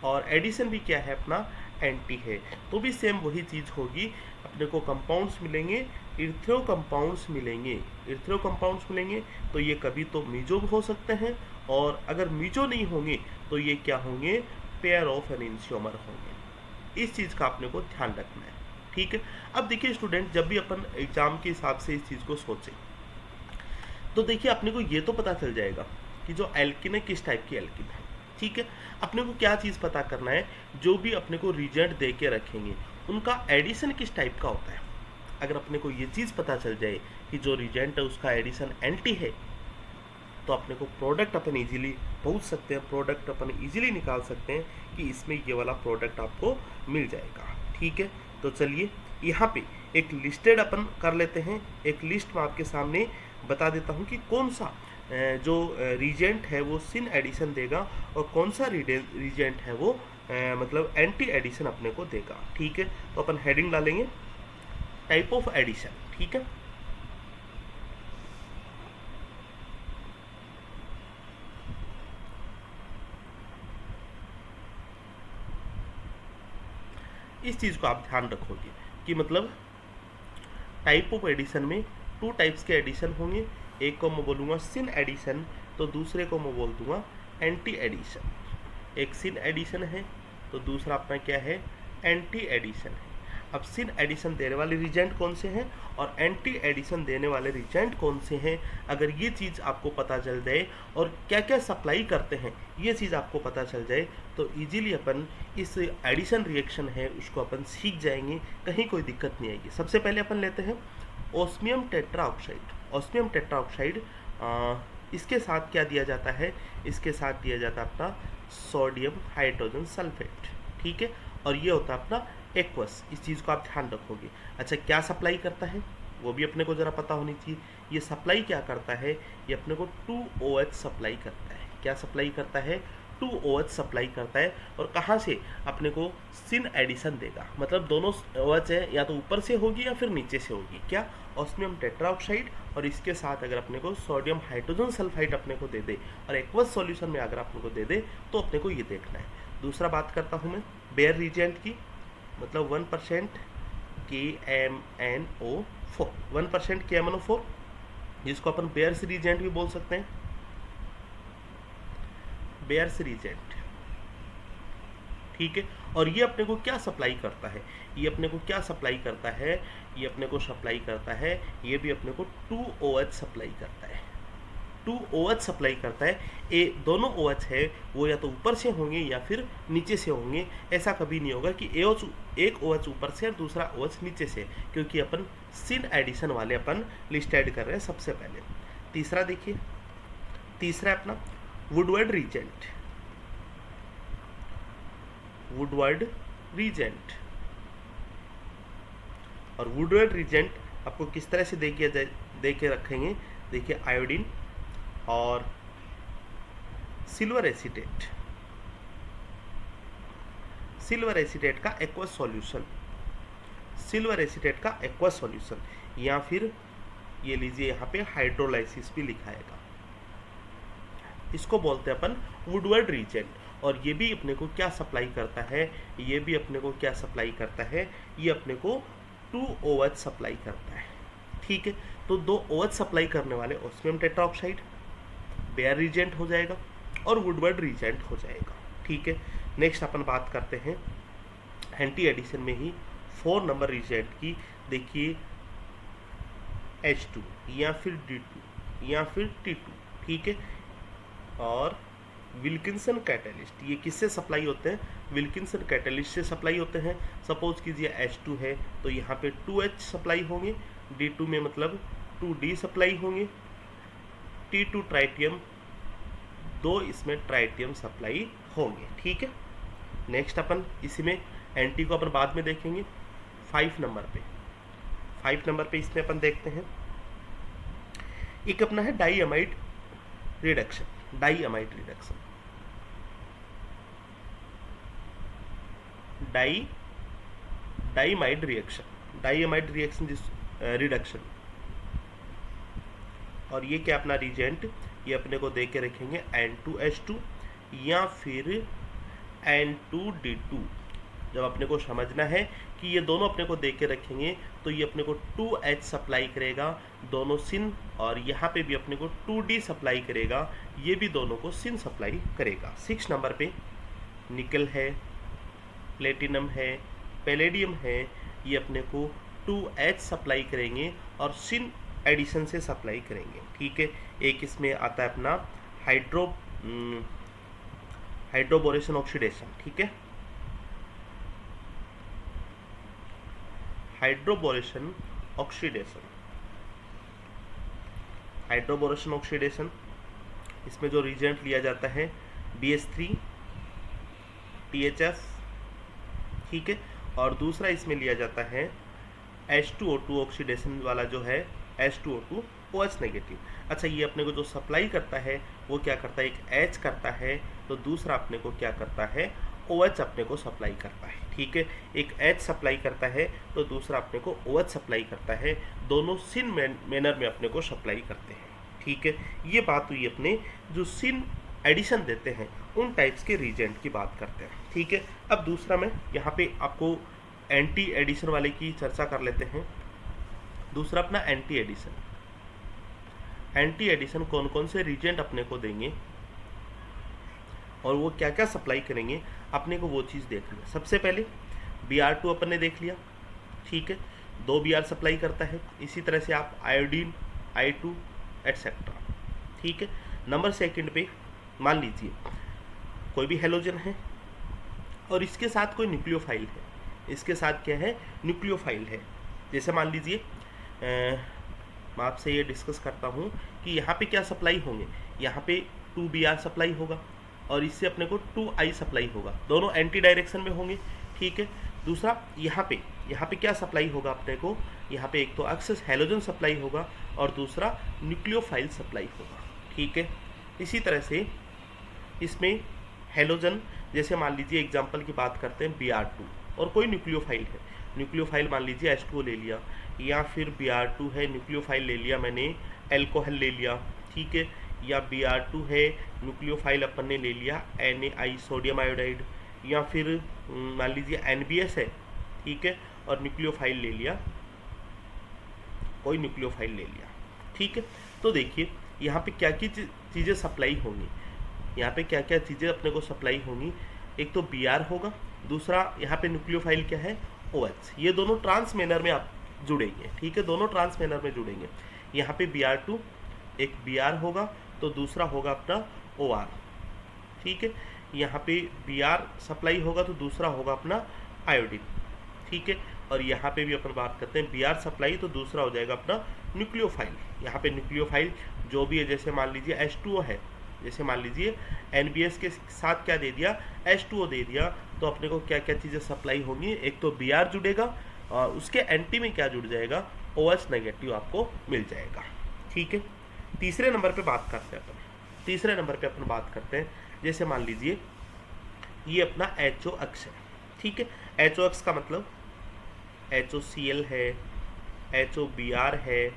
और एडिशन भी क्या है अपना, एंटी है, तो भी सेम वही चीज़ होगी, अपने को कंपाउंड्स मिलेंगे, इरिथ्रो कंपाउंड्स मिलेंगे, इरिथ्रो कंपाउंड्स मिलेंगे। तो ये कभी तो मीजो हो सकते हैं, और अगर मीजो नहीं होंगे तो ये क्या होंगे, पेयर ऑफ एनेंटियोमर होंगे। इस चीज़ का अपने को ध्यान रखना है। ठीक है, अब देखिए स्टूडेंट, जब भी अपन एग्जाम के हिसाब से इस चीज़ को सोचें तो देखिए अपने को ये तो पता चल जाएगा कि जो एल्किन है किस टाइप की एल्किन है। ठीक है, अपने को क्या चीज़ पता करना है, जो भी अपने को रिजेंट दे के रखेंगे उनका एडिशन किस टाइप का होता है। अगर अपने को ये चीज़ पता चल जाए कि जो रिजेंट है उसका एडिशन एंटी है, तो अपने को प्रोडक्ट अपन इजीली पूछ सकते हैं, प्रोडक्ट अपन इजीली निकाल सकते हैं कि इसमें ये वाला प्रोडक्ट आपको मिल जाएगा। ठीक है, तो चलिए यहाँ पे एक लिस्टेड अपन कर लेते हैं। एक लिस्ट मैं आपके सामने बता देता हूँ कि कौन सा जो रिजेंट है वो सिन एडिशन देगा और कौन सा रिजेंट है वो मतलब एंटी एडिशन अपने को देगा। ठीक है, तो अपन हेडिंग डालेंगे टाइप ऑफ एडिशन। ठीक है, इस चीज़ को आप ध्यान रखोगे कि मतलब टाइप ऑफ एडिशन में टू टाइप्स के एडिशन होंगे। एक को मैं बोलूँगा सिन एडिशन, तो दूसरे को मैं बोल दूँगा एंटी एडिशन। एक सिन एडिशन है तो दूसरा अपना क्या है, एंटी एडिशन है। अब सिन एडिशन देने वाले रिजेंट कौन से हैं और एंटी एडिशन देने वाले रिजेंट कौन से हैं, अगर ये चीज़ आपको पता चल जाए और क्या क्या सप्लाई करते हैं ये चीज़ आपको पता चल जाए, तो इजीली अपन इस एडिशन रिएक्शन है उसको अपन सीख जाएंगे, कहीं कोई दिक्कत नहीं आएगी। सबसे पहले अपन लेते हैं ओस्मियम टेट्राऑक्साइड। ओस्मियम टेट्राऑक्साइड इसके साथ क्या दिया जाता है, इसके साथ दिया जाता है अपना सोडियम हाइड्रोजन सल्फेट। ठीक है, और ये होता है अपना एक्वस। इस चीज़ को आप ध्यान रखोगे। अच्छा, क्या सप्लाई करता है वो भी अपने को ज़रा पता होनी चाहिए। ये सप्लाई क्या करता है, ये अपने को 2OH सप्लाई करता है। क्या सप्लाई करता है, 2OH सप्लाई करता है। और कहाँ से अपने को सिन एडिशन देगा, मतलब दोनों OH है या तो ऊपर से होगी या फिर नीचे से होगी। क्या, ऑस्मियम टेट्राऑक्साइड और इसके साथ अगर अपने को सोडियम हाइड्रोजन सल्फाइड अपने को दे दे और एक्वस सॉल्यूशन में अगर अपने को दे दे तो अपने को ये देखना है। दूसरा बात करता हूँ मैं बेयर रिजेंट की, मतलब 1% KMnO4, 1% KMnO4 जिसको अपन बेयर्स रिजेंट भी बोल सकते हैं। बेयर्स रिजेंट, ठीक है, और ये अपने को क्या सप्लाई करता है, ये अपने को क्या सप्लाई करता है, ये अपने को सप्लाई करता है, ये भी अपने को 2OH सप्लाई करता है। 2OH सप्लाई करता है। ए दोनों OH है वो या तो ऊपर से होंगे या फिर नीचे से होंगे। ऐसा कभी नहीं होगा कि एक OH ऊपर से और दूसरा OH नीचे से, क्योंकि अपन सिन एडिशन वाले अपन लिस्ट ऐड कर रहे हैं सबसे पहले। तीसरा देखिए, तीसरा अपना वुडवर्ड रीजेंट। वुडवर्ड रीजेंट, और वुडवर्ड रीजेंट आपको किस तरह से दे के रखेंगे, देखिए आयोडीन और सिल्वर एसीटेट, सिल्वर एसीटेट का एक्वस सॉल्यूशन, सिल्वर एसीटेट का एक्वस सॉल्यूशन, या फिर ये लीजिए यहाँ पे हाइड्रोलाइसिस भी लिखाएगा। इसको बोलते हैं अपन वुडवर्ड रीजेंट। और ये भी अपने को क्या सप्लाई करता है, ये भी अपने को क्या सप्लाई करता है, ये अपने को 2OH सप्लाई करता है। ठीक है, तो 2OH सप्लाई करने वाले ऑस्मियम टेट्राऑक्साइड बेयर रीजेंट हो जाएगा और वुडवर्ड रीजेंट हो जाएगा। ठीक है, नेक्स्ट अपन बात करते हैं एंटी एडिशन में ही 4 नंबर रीजेंट की। देखिए H2 या फिर D2 या फिर T2, ठीक है, और विल्किंसन कैटलिस्ट, ये किससे सप्लाई होते हैं, विल्किंसन कैटलिस्ट से सप्लाई होते हैं। सपोज कीजिए H2 है तो यहाँ पे 2H सप्लाई होंगे, D2 में मतलब 2D सप्लाई होंगे, T2 ट्राइटियम, 2 इसमें ट्राइटियम सप्लाई होंगे। ठीक है, नेक्स्ट अपन इसी में एंटी को अपन बाद में देखेंगे। 5 नंबर पे, 5 नंबर पे इसमें अपन देखते हैं एक अपना है diimide reduction, diimide reduction, diimide reaction, diimide reaction reduction. और ये क्या अपना रिजेंट, ये अपने को दे के रखेंगे N2H2 या फिर N2D2। जब अपने को समझना है कि ये दोनों अपने को दे के रखेंगे तो ये अपने को 2H सप्लाई करेगा दोनों सिन, और यहाँ पे भी अपने को 2D सप्लाई करेगा, ये भी दोनों को सिन सप्लाई करेगा। 6 नंबर पे निकल है, प्लेटिनम है, पैलेडियम है, ये अपने को 2H सप्लाई करेंगे और सिन एडिशन से सप्लाई करेंगे। ठीक है, एक इसमें आता है अपना हाइड्रोबोरेशन ऑक्सीडेशन, ठीक है, हाइड्रोबोरेशन ऑक्सीडेशन। हाइड्रोबोरेशन ऑक्सीडेशन, इसमें जो रिजेंट लिया जाता है BH3 THF, ठीक है, और दूसरा इसमें लिया जाता है H2O2 ऑक्सीडेशन वाला जो है H2O2 OH नेगेटिव। अच्छा, ये अपने को जो सप्लाई करता है वो क्या करता है, एक H करता है तो दूसरा अपने को क्या करता है, OH अपने को सप्लाई करता है, ठीक है, एक H सप्लाई करता है तो दूसरा अपने को OH सप्लाई करता है, दोनों सिन मैनर में अपने को सप्लाई करते हैं, ठीक है। ये बात हुई अपने जो सिन एडिशन देते हैं उन टाइप्स के रीजेंट की बात करते हैं, ठीक है। अब दूसरा मैं यहाँ पे आपको एंटी एडिशन वाले की चर्चा कर लेते हैं। दूसरा अपना एंटी एडिशन। एंटी एडिशन कौन कौन से रीजेंट अपने को देंगे और वो क्या क्या सप्लाई करेंगे, अपने को वो चीज़ देखनी है। सबसे पहले Br2 अपन ने देख लिया, ठीक है, 2 Br सप्लाई करता है। इसी तरह से आप आयोडीन, I2 एटसेट्रा, ठीक है। नंबर सेकंड पे मान लीजिए कोई भी हेलोजन है और इसके साथ कोई न्यूक्लियोफाइल है, इसके साथ क्या है, न्यूक्लियोफाइल है। जैसे मान लीजिए मैं आपसे ये डिस्कस करता हूँ कि यहाँ पे क्या सप्लाई होंगे, यहाँ पे 2 Br सप्लाई होगा और इससे अपने को 2 I सप्लाई होगा, दोनों एंटी डायरेक्शन में होंगे, ठीक है। दूसरा यहाँ पे क्या सप्लाई होगा अपने को, यहाँ पे एक तो एक्सेस हेलोजन सप्लाई होगा और दूसरा न्यूक्लियोफाइल सप्लाई होगा, ठीक है। इसी तरह से इसमें हेलोजन, जैसे मान लीजिए एग्जांपल की बात करते हैं Br2 और कोई न्यूक्लियोफाइल है, न्यूक्लियोफाइल मान लीजिए H2O ले लिया, या फिर Br2 है न्यूक्लियोफाइल ले लिया मैंने एल्कोहल ले लिया, ठीक है, या Br2 है न्यूक्लियोफाइल अपन ने ले लिया NaI सोडियम आयोडाइड, या फिर मान लीजिए NBS है, ठीक है, और न्यूक्लियोफाइल ले लिया, कोई न्यूक्लियोफाइल ले लिया, ठीक है। तो देखिए यहाँ पे क्या क्या चीज़ें सप्लाई होंगी, यहाँ पे क्या क्या चीज़ें अपने को सप्लाई होंगी। एक तो Br होगा, दूसरा यहाँ पे न्यूक्लियोफाइल क्या है, OH। ये दोनों ट्रांस मैनर में आप जुड़ेंगे, ठीक है, दोनों ट्रांस मैनर में जुड़ेंगे। यहाँ पे Br2 एक Br होगा तो दूसरा होगा अपना OR, ठीक है। यहाँ पे Br सप्लाई होगा तो दूसरा होगा अपना आयोडीन, ठीक है। और यहाँ पे भी अपन बात करते हैं Br सप्लाई तो दूसरा हो जाएगा अपना न्यूक्लियोफाइल। यहाँ पे न्यूक्लियोफाइल जो भी है, जैसे मान लीजिए H2O है, जैसे मान लीजिए NBS के साथ क्या दे दिया, H2O दे दिया, तो अपने को क्या क्या चीज़ें सप्लाई होंगी, एक तो Br जुड़ेगा और उसके एंटी में क्या जुड़ जाएगा, OH नेगेटिव आपको मिल जाएगा, ठीक है। तीसरे नंबर पे बात करते हैं अपन, तीसरे नंबर पे अपन बात करते हैं, जैसे मान लीजिए ये अपना HO अक्ष है, ठीक है। HO अक्ष का मतलब HOCl है, HOBr है,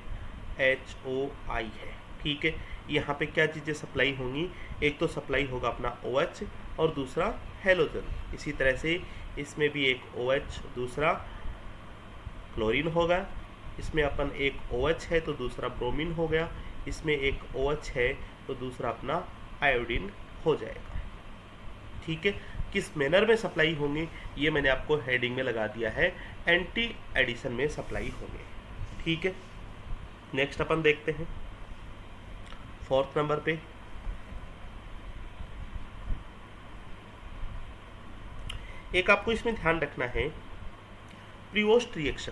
HOI है, ठीक है। यहाँ पे क्या चीज़ें सप्लाई होंगी, एक तो सप्लाई होगा अपना OH और दूसरा हेलोजन। इसी तरह से इसमें भी एक OH, दूसरा क्लोरीन होगा, इसमें अपन एक OH है तो दूसरा ब्रोमीन हो गया, इसमें एक OH है तो दूसरा अपना आयोडीन हो जाएगा, ठीक है। किस मैनर में सप्लाई होंगे ये मैंने आपको हेडिंग में लगा दिया है, एंटी एडिशन में सप्लाई होंगे, ठीक है। नेक्स्ट अपन देखते हैं 4th नंबर पे एक आपको इसमें ध्यान रखना है, Prevost reaction.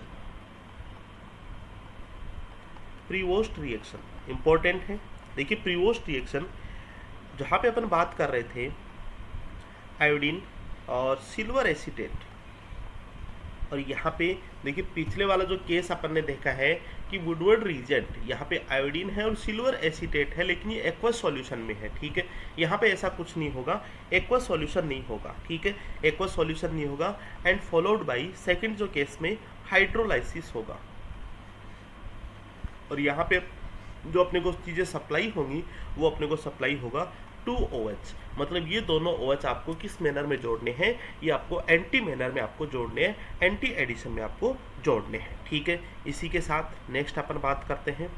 Prevost reaction important है। देखिए प्रीवोस्ट रिएक्शन जहाँ पे अपन बात कर रहे थे आयोडीन और सिल्वर एसीटेट, और यहाँ पे देखिए पिछले वाला जो केस अपन ने देखा है कि वुडवर्ड रीजेंट, यहाँ पे आयोडीन है और सिल्वर एसीटेट है, लेकिन ये एक्वस सॉल्यूशन में है, ठीक है। यहाँ पे ऐसा कुछ नहीं होगा, एक्वस सॉल्यूशन नहीं होगा, ठीक है, एक्वस सॉल्यूशन नहीं होगा। एंड फॉलोड बाई सेकंड जो केस में हाइड्रोलाइसिस होगा, और यहाँ पे जो अपने को चीज़ें सप्लाई होंगी वो अपने को सप्लाई होगा 2OH। मतलब ये दोनों OH आपको किस मैनर में जोड़ने हैं, ये आपको एंटी मैनर में आपको जोड़ने हैं, एंटी एडिशन में आपको जोड़ने हैं, ठीक है। इसी के साथ नेक्स्ट अपन बात करते हैं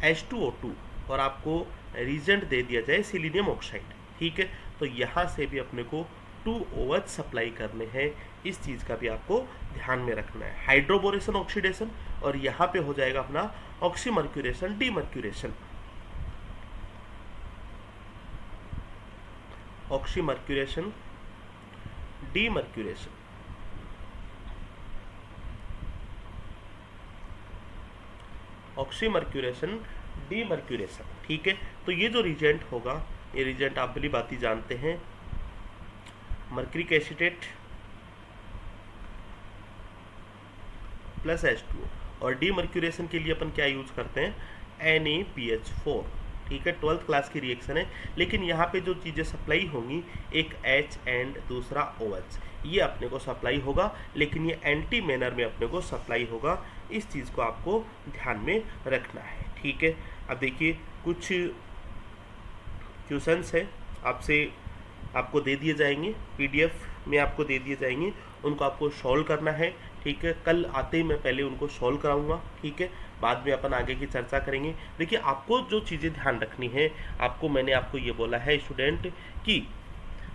H2O2 और आपको रीजेंट दे दिया जाए सिलीनियम ऑक्साइड, ठीक है। तो यहाँ से भी अपने को 2OH सप्लाई करने हैं, इस चीज़ का भी आपको ध्यान में रखना है। हाइड्रोबोरेशन ऑक्सीडेशन, और यहाँ पे हो जाएगा अपना oxymercuration, demercuration. Oxymercuration, demercuration. Oxymercuration, demercuration, ठीक है। तो ये जो रिजेंट होगा, ये रिजेंट आप भली बात ही जानते हैं, मर्क्यूरिक एसीटेट प्लस H2O। और डीमर्क्यूरेशन के लिए अपन क्या यूज करते हैं, NaPH4, ठीक है। 12th क्लास की रिएक्शन है, लेकिन यहाँ पे जो चीज़ें सप्लाई होंगी, एक H एंड दूसरा OH, ये अपने को सप्लाई होगा, लेकिन ये एंटी मैनर में अपने को सप्लाई होगा। इस चीज़ को आपको ध्यान में रखना है, ठीक है। अब देखिए कुछ क्वेश्चंस है आपको दे दिए जाएंगे, PDF में आपको दे दिए जाएंगे, उनको आपको सॉल्व करना है, ठीक है। कल आते ही मैं पहले उनको सॉल्व कराऊंगा, ठीक है, बाद में अपन आगे की चर्चा करेंगे। देखिए आपको जो चीज़ें ध्यान रखनी है, मैंने आपको ये बोला है स्टूडेंट कि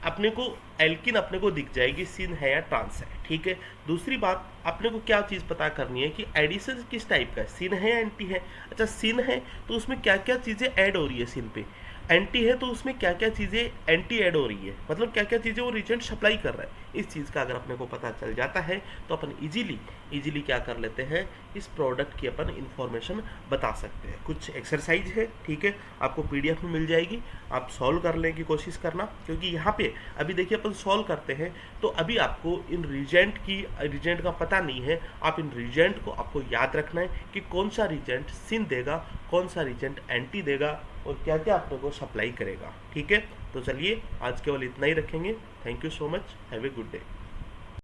अपने को एल्किन अपने को दिख जाएगी सिन है या ट्रांस है, ठीक है। दूसरी बात अपने को क्या चीज़ पता करनी है कि एडिशन किस टाइप का है, सिन है या एंटी है। अच्छा सिन है तो उसमें क्या क्या चीज़ें ऐड हो रही है सिन पे, एंटी है तो उसमें क्या क्या चीज़ें एंटी ऐड हो रही है, मतलब क्या क्या चीज़ें वो रिजेंट सप्लाई कर रहा है। इस चीज़ का अगर अपने को पता चल जाता है तो अपन इजीली क्या कर लेते हैं, इस प्रोडक्ट की अपन इंफॉर्मेशन बता सकते हैं। कुछ एक्सरसाइज है, ठीक है, आपको PDF में मिल जाएगी, आप सॉल्व करने की कोशिश करना, क्योंकि यहाँ पे अभी देखिए अपन सॉल्व करते हैं तो अभी आपको इन रिजेंट का पता नहीं है। आप इन रिजेंट को आपको याद रखना है कि कौन सा रिजेंट सिन देगा, कौन सा रिजेंट एंटी देगा और क्या क्या अपने को सप्लाई करेगा, ठीक है। तो चलिए आज केवल इतना ही रखेंगे। Thank you so much, have a good day.